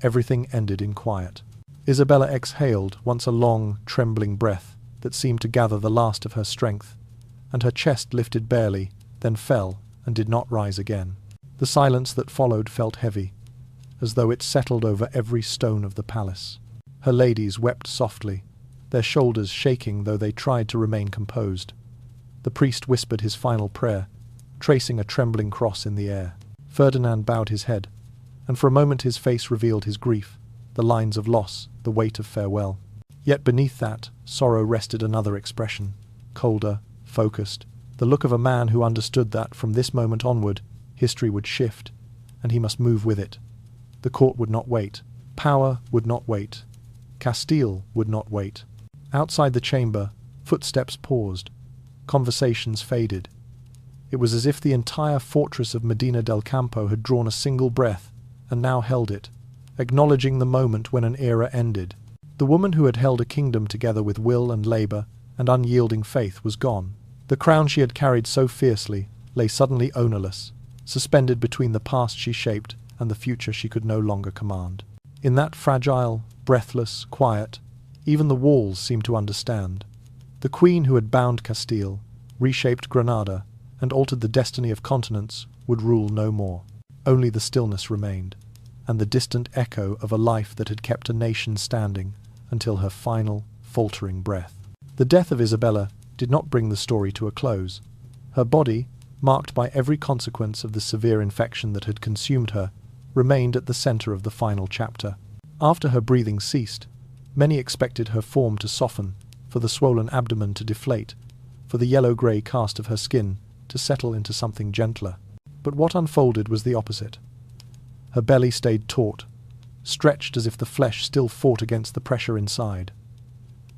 everything ended in quiet. Isabella exhaled once a long, trembling breath that seemed to gather the last of her strength, and her chest lifted barely, then fell and did not rise again. The silence that followed felt heavy, as though it settled over every stone of the palace. Her ladies wept softly, their shoulders shaking though they tried to remain composed. The priest whispered his final prayer, tracing a trembling cross in the air. Ferdinand bowed his head, and for a moment his face revealed his grief, the lines of loss, the weight of farewell. Yet beneath that, sorrow rested another expression, colder, focused, the look of a man who understood that from this moment onward, history would shift, and he must move with it. The court would not wait. Power would not wait. Castile would not wait. Outside the chamber, footsteps paused. Conversations faded. It was as if the entire fortress of Medina del Campo had drawn a single breath, and now held it, acknowledging the moment when an era ended. The woman who had held a kingdom together with will and labour and unyielding faith was gone. The crown she had carried so fiercely lay suddenly ownerless, suspended between the past she shaped and the future she could no longer command. In that fragile, breathless quiet, even the walls seemed to understand. The queen who had bound Castile, reshaped Granada, and altered the destiny of continents would rule no more. Only the stillness remained, and the distant echo of a life that had kept a nation standing until her final, faltering breath. The death of Isabella did not bring the story to a close. Her body, marked by every consequence of the severe infection that had consumed her, remained at the centre of the final chapter. After her breathing ceased, many expected her form to soften, for the swollen abdomen to deflate, for the yellow-grey cast of her skin to settle into something gentler. But what unfolded was the opposite. Her belly stayed taut, stretched as if the flesh still fought against the pressure inside.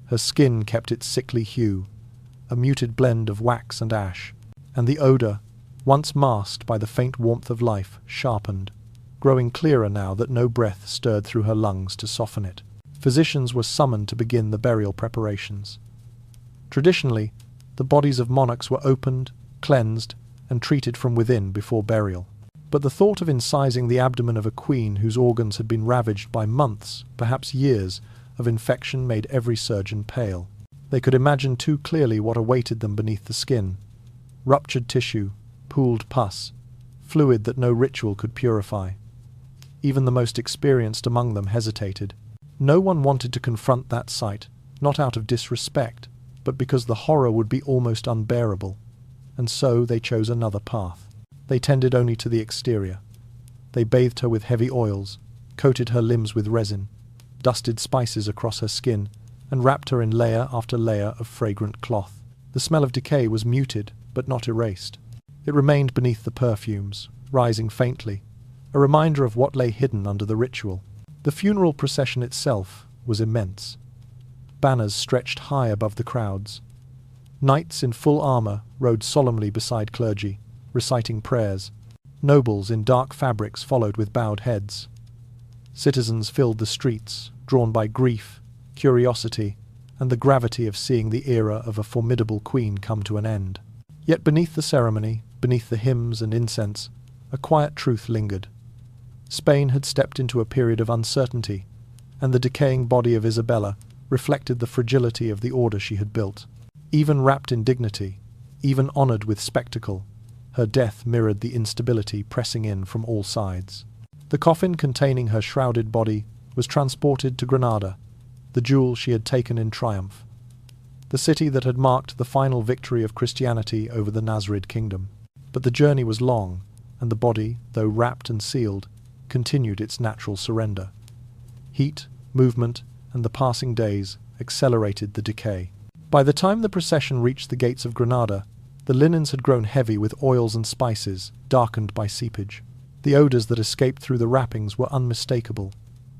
Her skin kept its sickly hue, a muted blend of wax and ash, and the odour, once masked by the faint warmth of life, sharpened, growing clearer now that no breath stirred through her lungs to soften it. Physicians were summoned to begin the burial preparations. Traditionally, the bodies of monarchs were opened, cleansed, and treated from within before burial. But the thought of incising the abdomen of a queen whose organs had been ravaged by months, perhaps years, of infection made every surgeon pale. They could imagine too clearly what awaited them beneath the skin. Ruptured tissue, pooled pus, fluid that no ritual could purify. Even the most experienced among them hesitated. No one wanted to confront that sight, not out of disrespect, but because the horror would be almost unbearable. And so they chose another path. They tended only to the exterior. They bathed her with heavy oils, coated her limbs with resin, dusted spices across her skin, and wrapped her in layer after layer of fragrant cloth. The smell of decay was muted, but not erased. It remained beneath the perfumes, rising faintly, a reminder of what lay hidden under the ritual. The funeral procession itself was immense. Banners stretched high above the crowds. Knights in full armour rode solemnly beside clergy, reciting prayers. Nobles in dark fabrics followed with bowed heads. Citizens filled the streets, drawn by grief, curiosity, and the gravity of seeing the era of a formidable queen come to an end. Yet beneath the ceremony, beneath the hymns and incense, a quiet truth lingered. Spain had stepped into a period of uncertainty, and the decaying body of Isabella reflected the fragility of the order she had built. Even wrapped in dignity, even honoured with spectacle, her death mirrored the instability pressing in from all sides. The coffin containing her shrouded body was transported to Granada, the jewel she had taken in triumph, the city that had marked the final victory of Christianity over the Nasrid kingdom. But the journey was long, and the body, though wrapped and sealed, continued its natural surrender. Heat, movement, and the passing days accelerated the decay. By the time the procession reached the gates of Granada, the linens had grown heavy with oils and spices, darkened by seepage. The odours that escaped through the wrappings were unmistakable,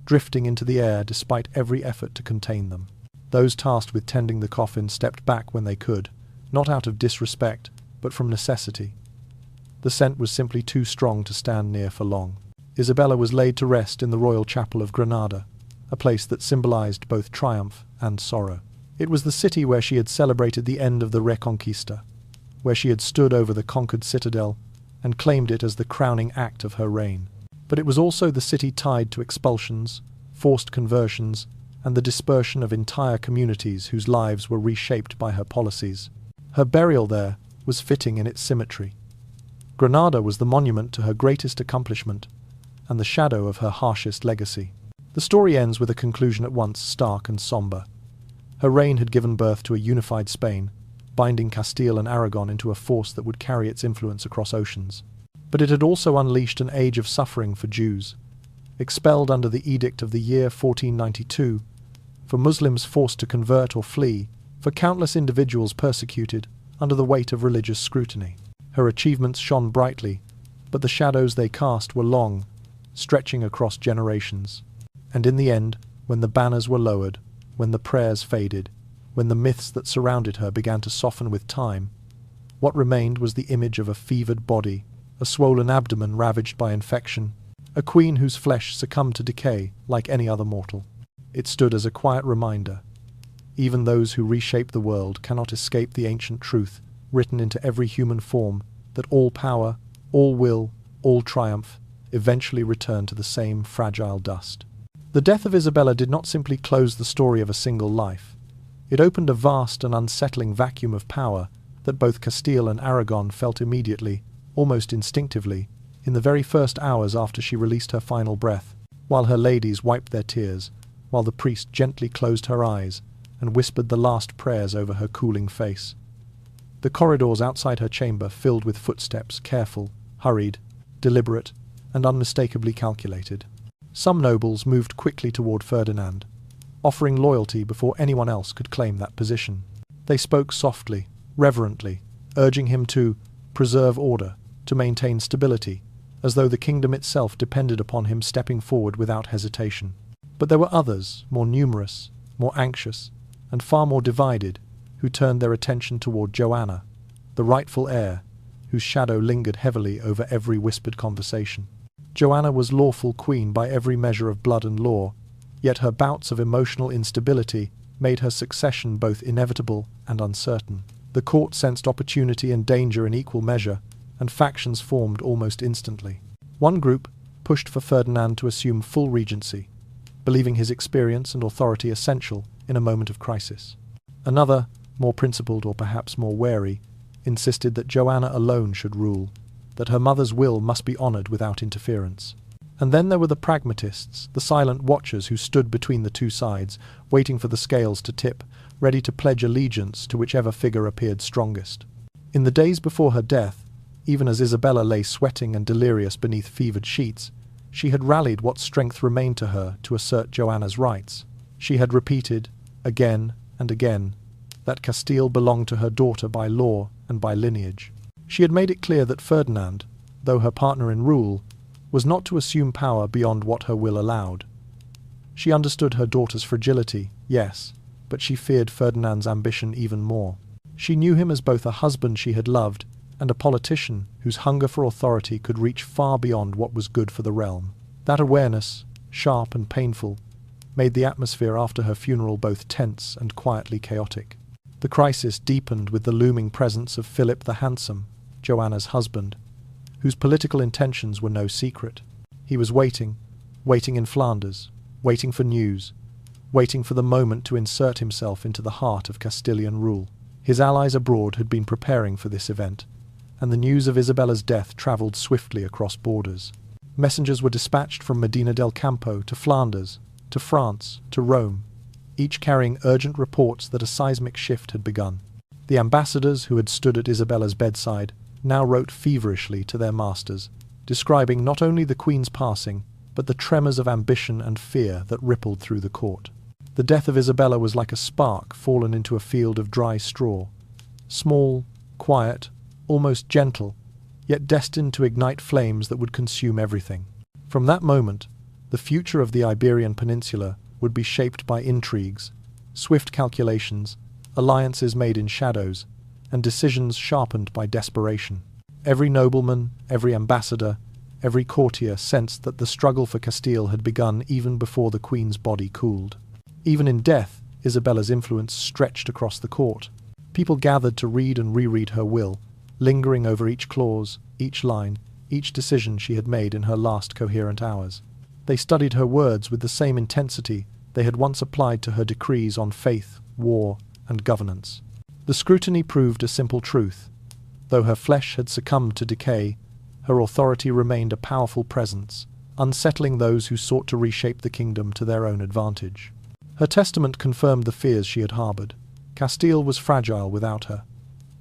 drifting into the air despite every effort to contain them. Those tasked with tending the coffin stepped back when they could, not out of disrespect, but from necessity. The scent was simply too strong to stand near for long. Isabella was laid to rest in the royal chapel of Granada, a place that symbolized both triumph and sorrow. It was the city where she had celebrated the end of the Reconquista, where she had stood over the conquered citadel and claimed it as the crowning act of her reign. But it was also the city tied to expulsions, forced conversions, and the dispersion of entire communities whose lives were reshaped by her policies. Her burial there was fitting in its symmetry. Granada was the monument to her greatest accomplishment and the shadow of her harshest legacy. The story ends with a conclusion at once stark and sombre. Her reign had given birth to a unified Spain, binding Castile and Aragon into a force that would carry its influence across oceans. But it had also unleashed an age of suffering for Jews, expelled under the edict of the year 1492, for Muslims forced to convert or flee, for countless individuals persecuted under the weight of religious scrutiny. Her achievements shone brightly, but the shadows they cast were long, stretching across generations. And in the end, when the banners were lowered, when the prayers faded, when the myths that surrounded her began to soften with time, what remained was the image of a fevered body, a swollen abdomen ravaged by infection, a queen whose flesh succumbed to decay like any other mortal. It stood as a quiet reminder. Even those who reshape the world cannot escape the ancient truth, written into every human form, that all power, all will, all triumph, eventually return to the same fragile dust. The death of Isabella did not simply close the story of a single life. It opened a vast and unsettling vacuum of power that both Castile and Aragon felt immediately, almost instinctively, in the very first hours after she released her final breath, while her ladies wiped their tears, while the priest gently closed her eyes and whispered the last prayers over her cooling face. The corridors outside her chamber filled with footsteps, careful, hurried, deliberate, and unmistakably calculated. Some nobles moved quickly toward Ferdinand, offering loyalty before anyone else could claim that position. They spoke softly, reverently, urging him to preserve order, to maintain stability, as though the kingdom itself depended upon him stepping forward without hesitation. But there were others, more numerous, more anxious, and far more divided, who turned their attention toward Joanna, the rightful heir, whose shadow lingered heavily over every whispered conversation. Joanna was lawful queen by every measure of blood and law, yet her bouts of emotional instability made her succession both inevitable and uncertain. The court sensed opportunity and danger in equal measure, and factions formed almost instantly. One group pushed for Ferdinand to assume full regency, believing his experience and authority essential in a moment of crisis. Another, more principled or perhaps more wary, insisted that Joanna alone should rule, that her mother's will must be honoured without interference. And then there were the pragmatists, the silent watchers who stood between the two sides, waiting for the scales to tip, ready to pledge allegiance to whichever figure appeared strongest. In the days before her death, even as Isabella lay sweating and delirious beneath fevered sheets, she had rallied what strength remained to her to assert Joanna's rights. She had repeated, again and again, that Castile belonged to her daughter by law and by lineage. She had made it clear that Ferdinand, though her partner in rule, was not to assume power beyond what her will allowed. She understood her daughter's fragility, yes, but she feared Ferdinand's ambition even more. She knew him as both a husband she had loved and a politician whose hunger for authority could reach far beyond what was good for the realm. That awareness, sharp and painful, made the atmosphere after her funeral both tense and quietly chaotic. The crisis deepened with the looming presence of Philip the Handsome, Joanna's husband, whose political intentions were no secret. He was waiting, waiting in Flanders, waiting for news, waiting for the moment to insert himself into the heart of Castilian rule. His allies abroad had been preparing for this event, and the news of Isabella's death travelled swiftly across borders. Messengers were dispatched from Medina del Campo to Flanders, to France, to Rome, each carrying urgent reports that a seismic shift had begun. The ambassadors who had stood at Isabella's bedside now wrote feverishly to their masters, describing not only the Queen's passing, but the tremors of ambition and fear that rippled through the court. The death of Isabella was like a spark fallen into a field of dry straw, small, quiet, almost gentle, yet destined to ignite flames that would consume everything. From that moment, the future of the Iberian Peninsula would be shaped by intrigues, swift calculations, alliances made in shadows, and decisions sharpened by desperation. Every nobleman, every ambassador, every courtier sensed that the struggle for Castile had begun even before the Queen's body cooled. Even in death, Isabella's influence stretched across the court. People gathered to read and reread her will, lingering over each clause, each line, each decision she had made in her last coherent hours. They studied her words with the same intensity they had once applied to her decrees on faith, war, and governance. The scrutiny proved a simple truth. Though her flesh had succumbed to decay, her authority remained a powerful presence, unsettling those who sought to reshape the kingdom to their own advantage. Her testament confirmed the fears she had harbored. Castile was fragile without her.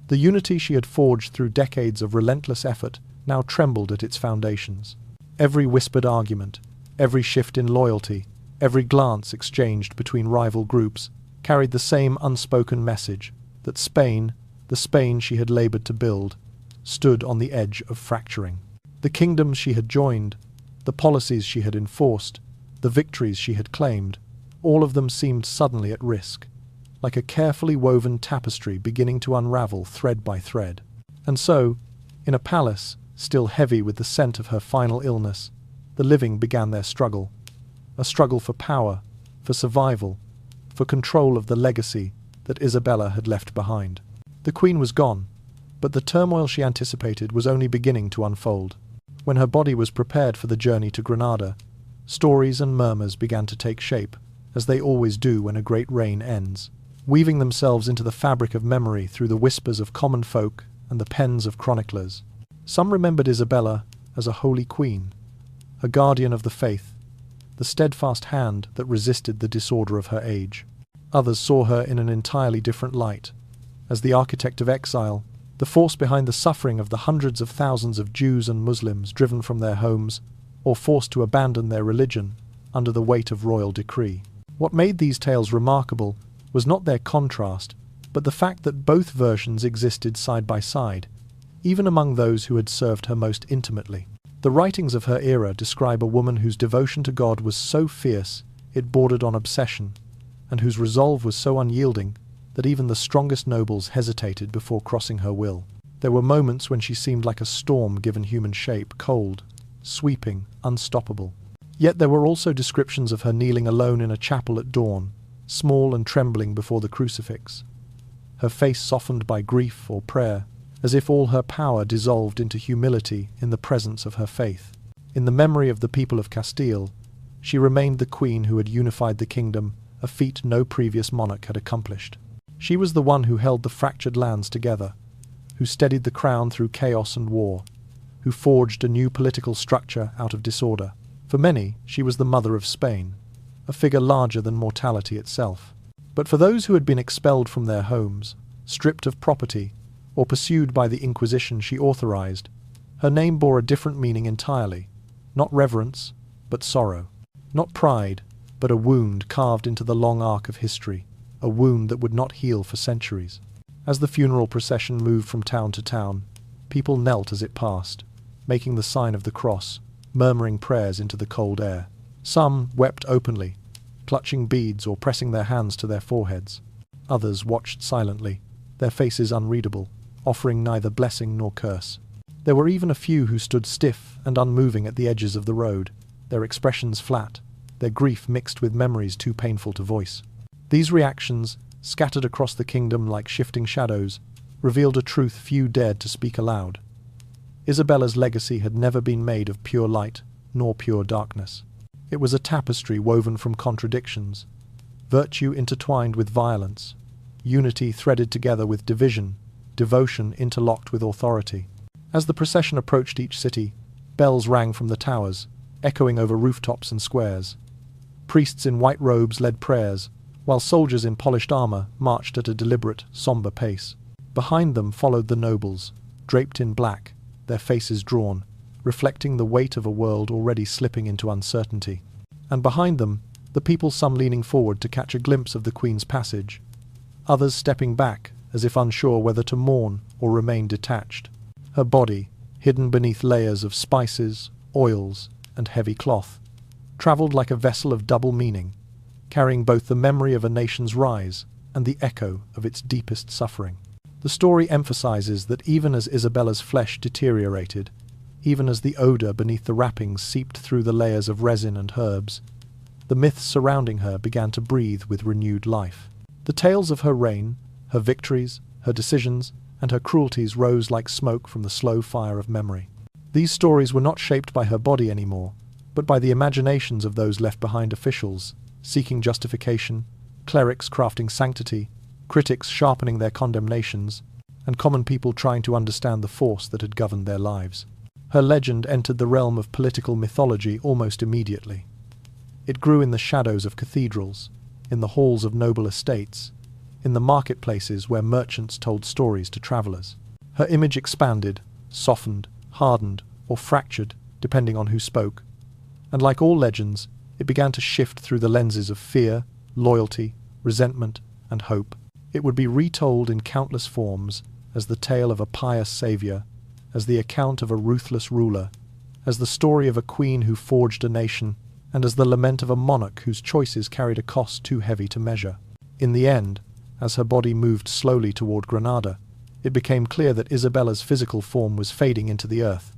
The unity she had forged through decades of relentless effort now trembled at its foundations. Every whispered argument, every shift in loyalty, every glance exchanged between rival groups carried the same unspoken message that Spain, the Spain she had labored to build, stood on the edge of fracturing. The kingdoms she had joined, the policies she had enforced, the victories she had claimed, all of them seemed suddenly at risk, like a carefully woven tapestry beginning to unravel thread by thread. And so, in a palace, still heavy with the scent of her final illness, the living began their struggle. A struggle for power, for survival, for control of the legacy that Isabella had left behind. The Queen was gone, but the turmoil she anticipated was only beginning to unfold. When her body was prepared for the journey to Granada, stories and murmurs began to take shape, as they always do when a great reign ends, weaving themselves into the fabric of memory through the whispers of common folk and the pens of chroniclers. Some remembered Isabella as a holy queen, a guardian of the faith, the steadfast hand that resisted the disorder of her age. Others saw her in an entirely different light, as the architect of exile, the force behind the suffering of the hundreds of thousands of Jews and Muslims driven from their homes or forced to abandon their religion under the weight of royal decree. What made these tales remarkable was not their contrast, but the fact that both versions existed side by side, even among those who had served her most intimately. The writings of her era describe a woman whose devotion to God was so fierce it bordered on obsession, and whose resolve was so unyielding that even the strongest nobles hesitated before crossing her will. There were moments when she seemed like a storm given human shape, cold, sweeping, unstoppable. Yet there were also descriptions of her kneeling alone in a chapel at dawn, small and trembling before the crucifix, her face softened by grief or prayer, as if all her power dissolved into humility in the presence of her faith. In the memory of the people of Castile, she remained the queen who had unified the kingdom, a feat no previous monarch had accomplished. She was the one who held the fractured lands together, who steadied the crown through chaos and war, who forged a new political structure out of disorder. For many, she was the mother of Spain, a figure larger than mortality itself. But for those who had been expelled from their homes, stripped of property, or pursued by the Inquisition she authorized, her name bore a different meaning entirely. Not reverence, but sorrow. Not pride, but a wound carved into the long arc of history, a wound that would not heal for centuries. As the funeral procession moved from town to town, people knelt as it passed, making the sign of the cross, murmuring prayers into the cold air. Some wept openly, clutching beads or pressing their hands to their foreheads. Others watched silently, their faces unreadable, offering neither blessing nor curse. There were even a few who stood stiff and unmoving at the edges of the road, their expressions flat, their grief mixed with memories too painful to voice. These reactions, scattered across the kingdom like shifting shadows, revealed a truth few dared to speak aloud. Isabella's legacy had never been made of pure light, nor pure darkness. It was a tapestry woven from contradictions, virtue intertwined with violence, unity threaded together with division, devotion interlocked with authority. As the procession approached each city, bells rang from the towers, echoing over rooftops and squares. Priests in white robes led prayers, while soldiers in polished armor marched at a deliberate, somber pace. Behind them followed the nobles, draped in black, their faces drawn, reflecting the weight of a world already slipping into uncertainty. And behind them, the people, some leaning forward to catch a glimpse of the Queen's passage, others stepping back as if unsure whether to mourn or remain detached. Her body, hidden beneath layers of spices, oils, and heavy cloth, travelled like a vessel of double meaning, carrying both the memory of a nation's rise and the echo of its deepest suffering. The story emphasizes that even as Isabella's flesh deteriorated, even as the odor beneath the wrappings seeped through the layers of resin and herbs, the myths surrounding her began to breathe with renewed life. The tales of her reign, her victories, her decisions, and her cruelties rose like smoke from the slow fire of memory. These stories were not shaped by her body anymore, but by the imaginations of those left behind: officials seeking justification, clerics crafting sanctity, critics sharpening their condemnations, and common people trying to understand the force that had governed their lives. Her legend entered the realm of political mythology almost immediately. It grew in the shadows of cathedrals, in the halls of noble estates, in the marketplaces where merchants told stories to travelers. Her image expanded, softened, hardened, or fractured, depending on who spoke, and like all legends, it began to shift through the lenses of fear, loyalty, resentment, and hope. It would be retold in countless forms, as the tale of a pious savior, as the account of a ruthless ruler, as the story of a queen who forged a nation, and as the lament of a monarch whose choices carried a cost too heavy to measure. In the end, as her body moved slowly toward Granada, it became clear that Isabella's physical form was fading into the earth.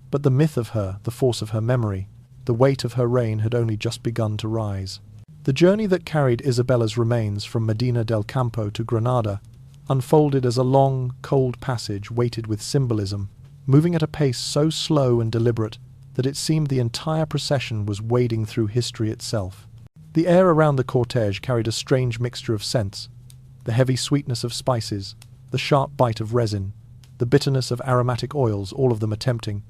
But the myth of her, the force of her memory, the weight of her reign had only just begun to rise. The journey that carried Isabella's remains from Medina del Campo to Granada unfolded as a long, cold passage weighted with symbolism, moving at a pace so slow and deliberate that it seemed the entire procession was wading through history itself. The air around the cortege carried a strange mixture of scents: the heavy sweetness of spices, the sharp bite of resin, the bitterness of aromatic oils, all of them attempting,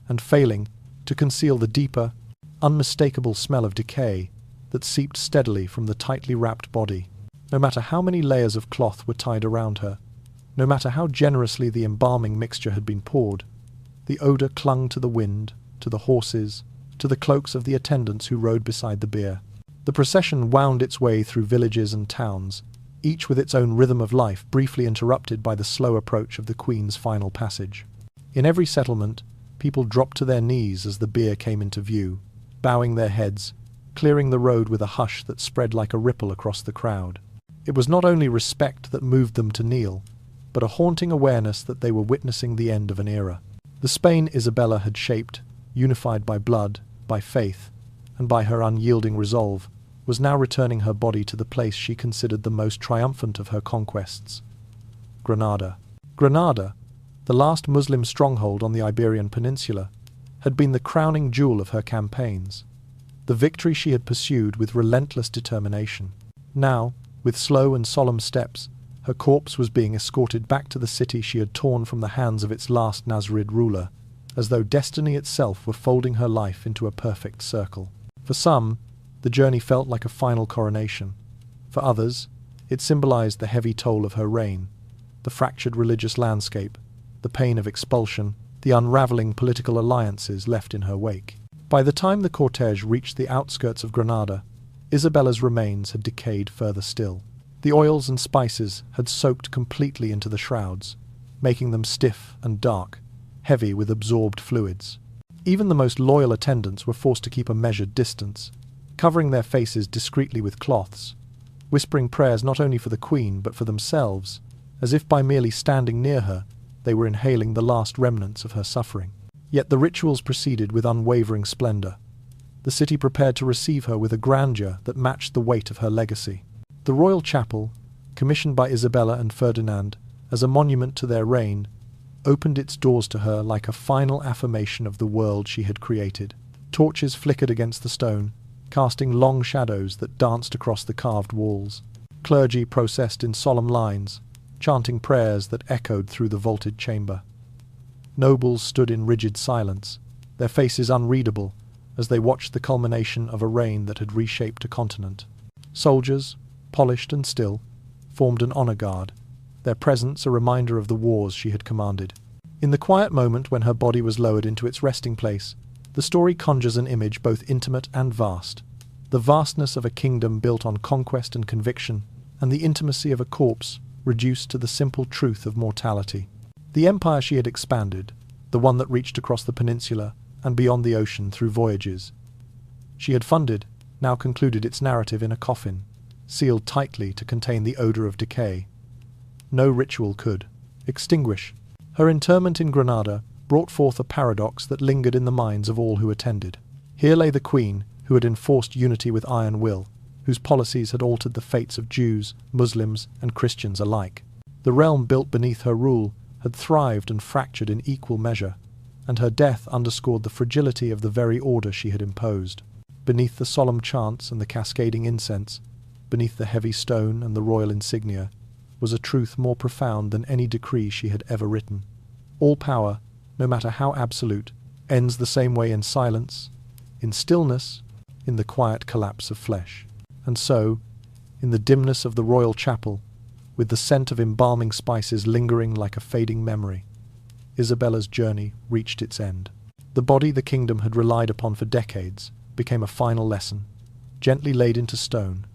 and failing, to conceal the deeper, unmistakable smell of decay that seeped steadily from the tightly wrapped body. No matter how many layers of cloth were tied around her, no matter how generously the embalming mixture had been poured, the odor clung to the wind, to the horses, to the cloaks of the attendants who rode beside the bier. The procession wound its way through villages and towns, each with its own rhythm of life, briefly interrupted by the slow approach of the Queen's final passage. In every settlement, people dropped to their knees as the bier came into view, bowing their heads, clearing the road with a hush that spread like a ripple across the crowd. It was not only respect that moved them to kneel, but a haunting awareness that they were witnessing the end of an era. The Spain Isabella had shaped, unified by blood, by faith, and by her unyielding resolve, was now returning her body to the place she considered the most triumphant of her conquests: Granada. Granada, the last Muslim stronghold on the Iberian Peninsula, had been the crowning jewel of her campaigns, the victory she had pursued with relentless determination. Now, with slow and solemn steps, her corpse was being escorted back to the city she had torn from the hands of its last Nasrid ruler, as though destiny itself were folding her life into a perfect circle. For some, the journey felt like a final coronation. For others, it symbolized the heavy toll of her reign, the fractured religious landscape, the pain of expulsion, the unraveling political alliances left in her wake. By the time the cortege reached the outskirts of Granada, Isabella's remains had decayed further still. The oils and spices had soaked completely into the shrouds, making them stiff and dark, heavy with absorbed fluids. Even the most loyal attendants were forced to keep a measured distance, covering their faces discreetly with cloths, whispering prayers not only for the Queen but for themselves, as if by merely standing near her they were inhaling the last remnants of her suffering. Yet the rituals proceeded with unwavering splendor. The city prepared to receive her with a grandeur that matched the weight of her legacy. The royal chapel, commissioned by Isabella and Ferdinand as a monument to their reign, opened its doors to her like a final affirmation of the world she had created. Torches flickered against the stone, casting long shadows that danced across the carved walls. Clergy processed in solemn lines, chanting prayers that echoed through the vaulted chamber. Nobles stood in rigid silence, their faces unreadable as they watched the culmination of a reign that had reshaped a continent. Soldiers, polished and still, formed an honor guard, their presence a reminder of the wars she had commanded. In the quiet moment when her body was lowered into its resting place, the story conjures an image both intimate and vast. The vastness of a kingdom built on conquest and conviction, and the intimacy of a corpse reduced to the simple truth of mortality. The empire she had expanded, the one that reached across the peninsula and beyond the ocean through voyages she had funded, now concluded its narrative in a coffin, sealed tightly to contain the odor of decay. No ritual could extinguish. Her interment in Granada brought forth a paradox that lingered in the minds of all who attended. Here lay the queen, who had enforced unity with iron will, whose policies had altered the fates of Jews, Muslims, and Christians alike. The realm built beneath her rule had thrived and fractured in equal measure, and her death underscored the fragility of the very order she had imposed. Beneath the solemn chants and the cascading incense, beneath the heavy stone and the royal insignia, was a truth more profound than any decree she had ever written. All power, no matter how absolute, ends the same way in silence, in stillness, in the quiet collapse of flesh. And so, in the dimness of the royal chapel, with the scent of embalming spices lingering like a fading memory, Isabella's journey reached its end. The body the kingdom had relied upon for decades became a final lesson, gently laid into stone,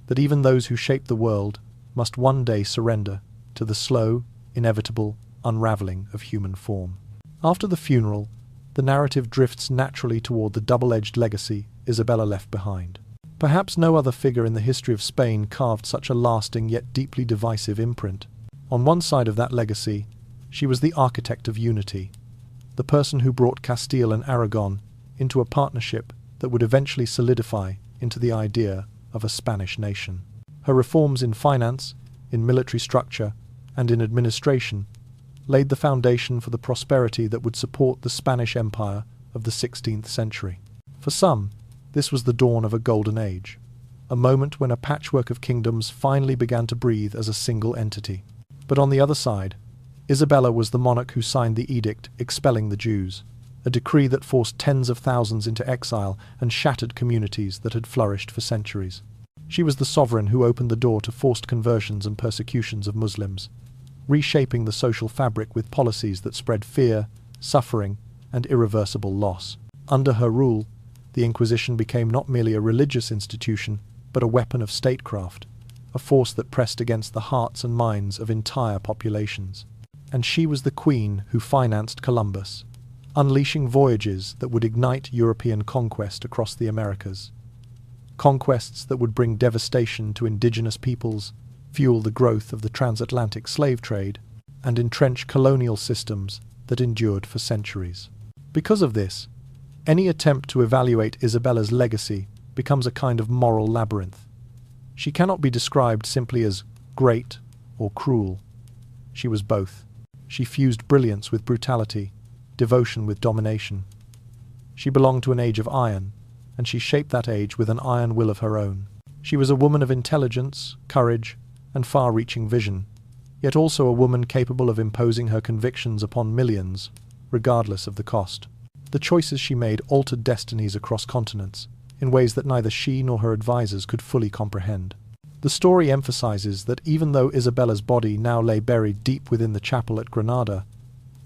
that even those who shaped the world must one day surrender to the slow, inevitable unraveling of human form. After the funeral, the narrative drifts naturally toward the double-edged legacy Isabella left behind. Perhaps no other figure in the history of Spain carved such a lasting yet deeply divisive imprint. On one side of that legacy, she was the architect of unity, the person who brought Castile and Aragon into a partnership that would eventually solidify into the idea of a Spanish nation. Her reforms in finance, in military structure, and in administration laid the foundation for the prosperity that would support the Spanish Empire of the 16th century. For some, this was the dawn of a golden age, a moment when a patchwork of kingdoms finally began to breathe as a single entity. But on the other side, Isabella was the monarch who signed the edict expelling the Jews, a decree that forced tens of thousands into exile and shattered communities that had flourished for centuries. She was the sovereign who opened the door to forced conversions and persecutions of Muslims, reshaping the social fabric with policies that spread fear, suffering, and irreversible loss. Under her rule, the Inquisition became not merely a religious institution, but a weapon of statecraft, a force that pressed against the hearts and minds of entire populations. And she was the queen who financed Columbus, unleashing voyages that would ignite European conquest across the Americas. Conquests that would bring devastation to indigenous peoples, fuel the growth of the transatlantic slave trade, and entrench colonial systems that endured for centuries. Because of this, any attempt to evaluate Isabella's legacy becomes a kind of moral labyrinth. She cannot be described simply as great or cruel. She was both. She fused brilliance with brutality, devotion with domination. She belonged to an age of iron, and she shaped that age with an iron will of her own. She was a woman of intelligence, courage, and far-reaching vision, yet also a woman capable of imposing her convictions upon millions, regardless of the cost. The choices she made altered destinies across continents, in ways that neither she nor her advisors could fully comprehend. The story emphasizes that even though Isabella's body now lay buried deep within the chapel at Granada,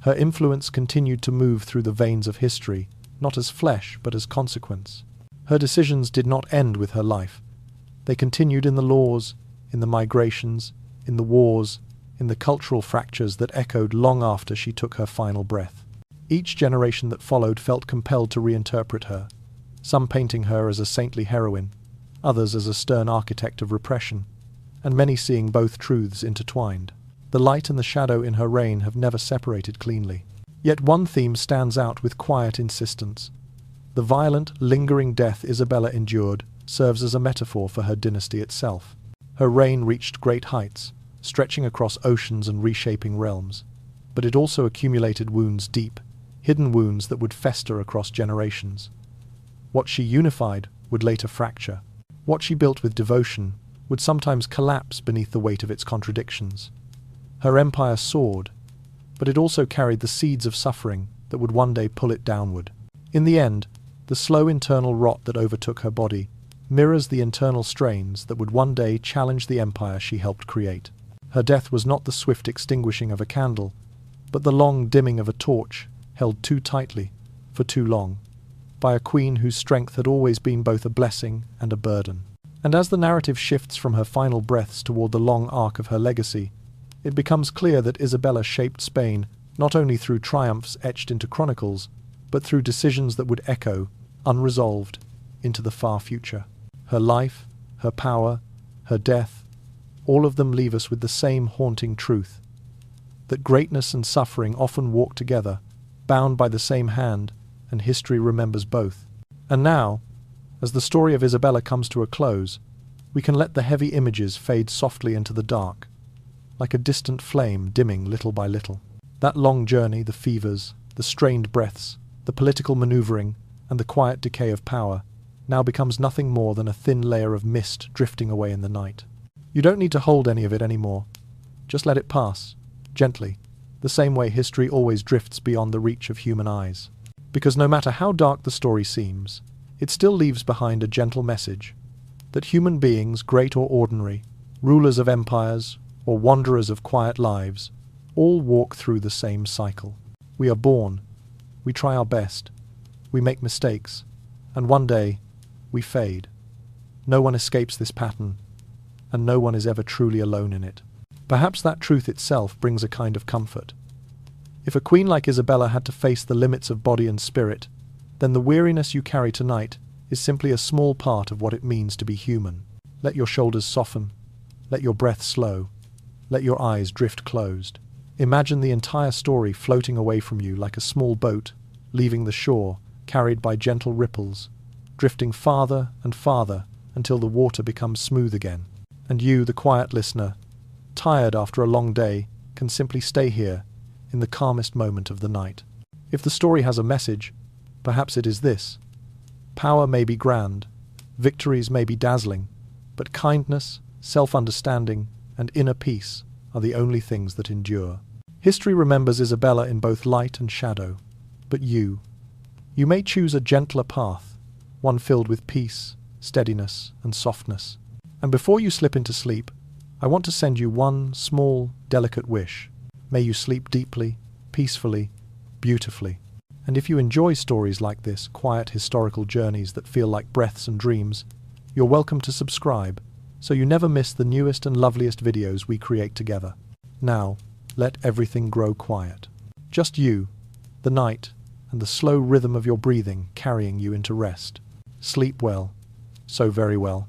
her influence continued to move through the veins of history, not as flesh but as consequence. Her decisions did not end with her life. They continued in the laws, in the migrations, in the wars, in the cultural fractures that echoed long after she took her final breath. Each generation that followed felt compelled to reinterpret her, some painting her as a saintly heroine, others as a stern architect of repression, and many seeing both truths intertwined. The light and the shadow in her reign have never separated cleanly. Yet one theme stands out with quiet insistence. The violent, lingering death Isabella endured serves as a metaphor for her dynasty itself. Her reign reached great heights, stretching across oceans and reshaping realms, but it also accumulated wounds deep, hidden wounds that would fester across generations. What she unified would later fracture. What she built with devotion would sometimes collapse beneath the weight of its contradictions. Her empire soared, but it also carried the seeds of suffering that would one day pull it downward. In the end, the slow internal rot that overtook her body mirrors the internal strains that would one day challenge the empire she helped create. Her death was not the swift extinguishing of a candle, but the long dimming of a torch held too tightly, for too long, by a queen whose strength had always been both a blessing and a burden. And as the narrative shifts from her final breaths toward the long arc of her legacy, it becomes clear that Isabella shaped Spain not only through triumphs etched into chronicles, but through decisions that would echo, unresolved, into the far future. Her life, her power, her death, all of them leave us with the same haunting truth, that greatness and suffering often walk together, bound by the same hand, and history remembers both. And now, as the story of Isabella comes to a close, we can let the heavy images fade softly into the dark, like a distant flame dimming little by little. That long journey, the fevers, the strained breaths, the political maneuvering, and the quiet decay of power, now becomes nothing more than a thin layer of mist drifting away in the night. You don't need to hold any of it anymore. Just let it pass, gently, the same way history always drifts beyond the reach of human eyes. Because no matter how dark the story seems, it still leaves behind a gentle message that human beings, great or ordinary, rulers of empires, or wanderers of quiet lives, all walk through the same cycle. We are born, we try our best, we make mistakes, and one day, we fade. No one escapes this pattern, and no one is ever truly alone in it. Perhaps that truth itself brings a kind of comfort. If a queen like Isabella had to face the limits of body and spirit, then the weariness you carry tonight is simply a small part of what it means to be human. Let your shoulders soften, let your breath slow, let your eyes drift closed. Imagine the entire story floating away from you like a small boat, leaving the shore, carried by gentle ripples, drifting farther and farther until the water becomes smooth again. And you, the quiet listener, tired after a long day, can simply stay here, in the calmest moment of the night. If the story has a message, perhaps it is this: power may be grand, victories may be dazzling, but kindness, self-understanding, and inner peace are the only things that endure. History remembers Isabella in both light and shadow, but you may choose a gentler path, one filled with peace, steadiness, and softness. And before you slip into sleep, I want to send you one small, delicate wish. May you sleep deeply, peacefully, beautifully. And if you enjoy stories like this, quiet historical journeys that feel like breaths and dreams, you're welcome to subscribe, so you never miss the newest and loveliest videos we create together. Now, let everything grow quiet. Just you, the night, and the slow rhythm of your breathing carrying you into rest. Sleep well, so very well.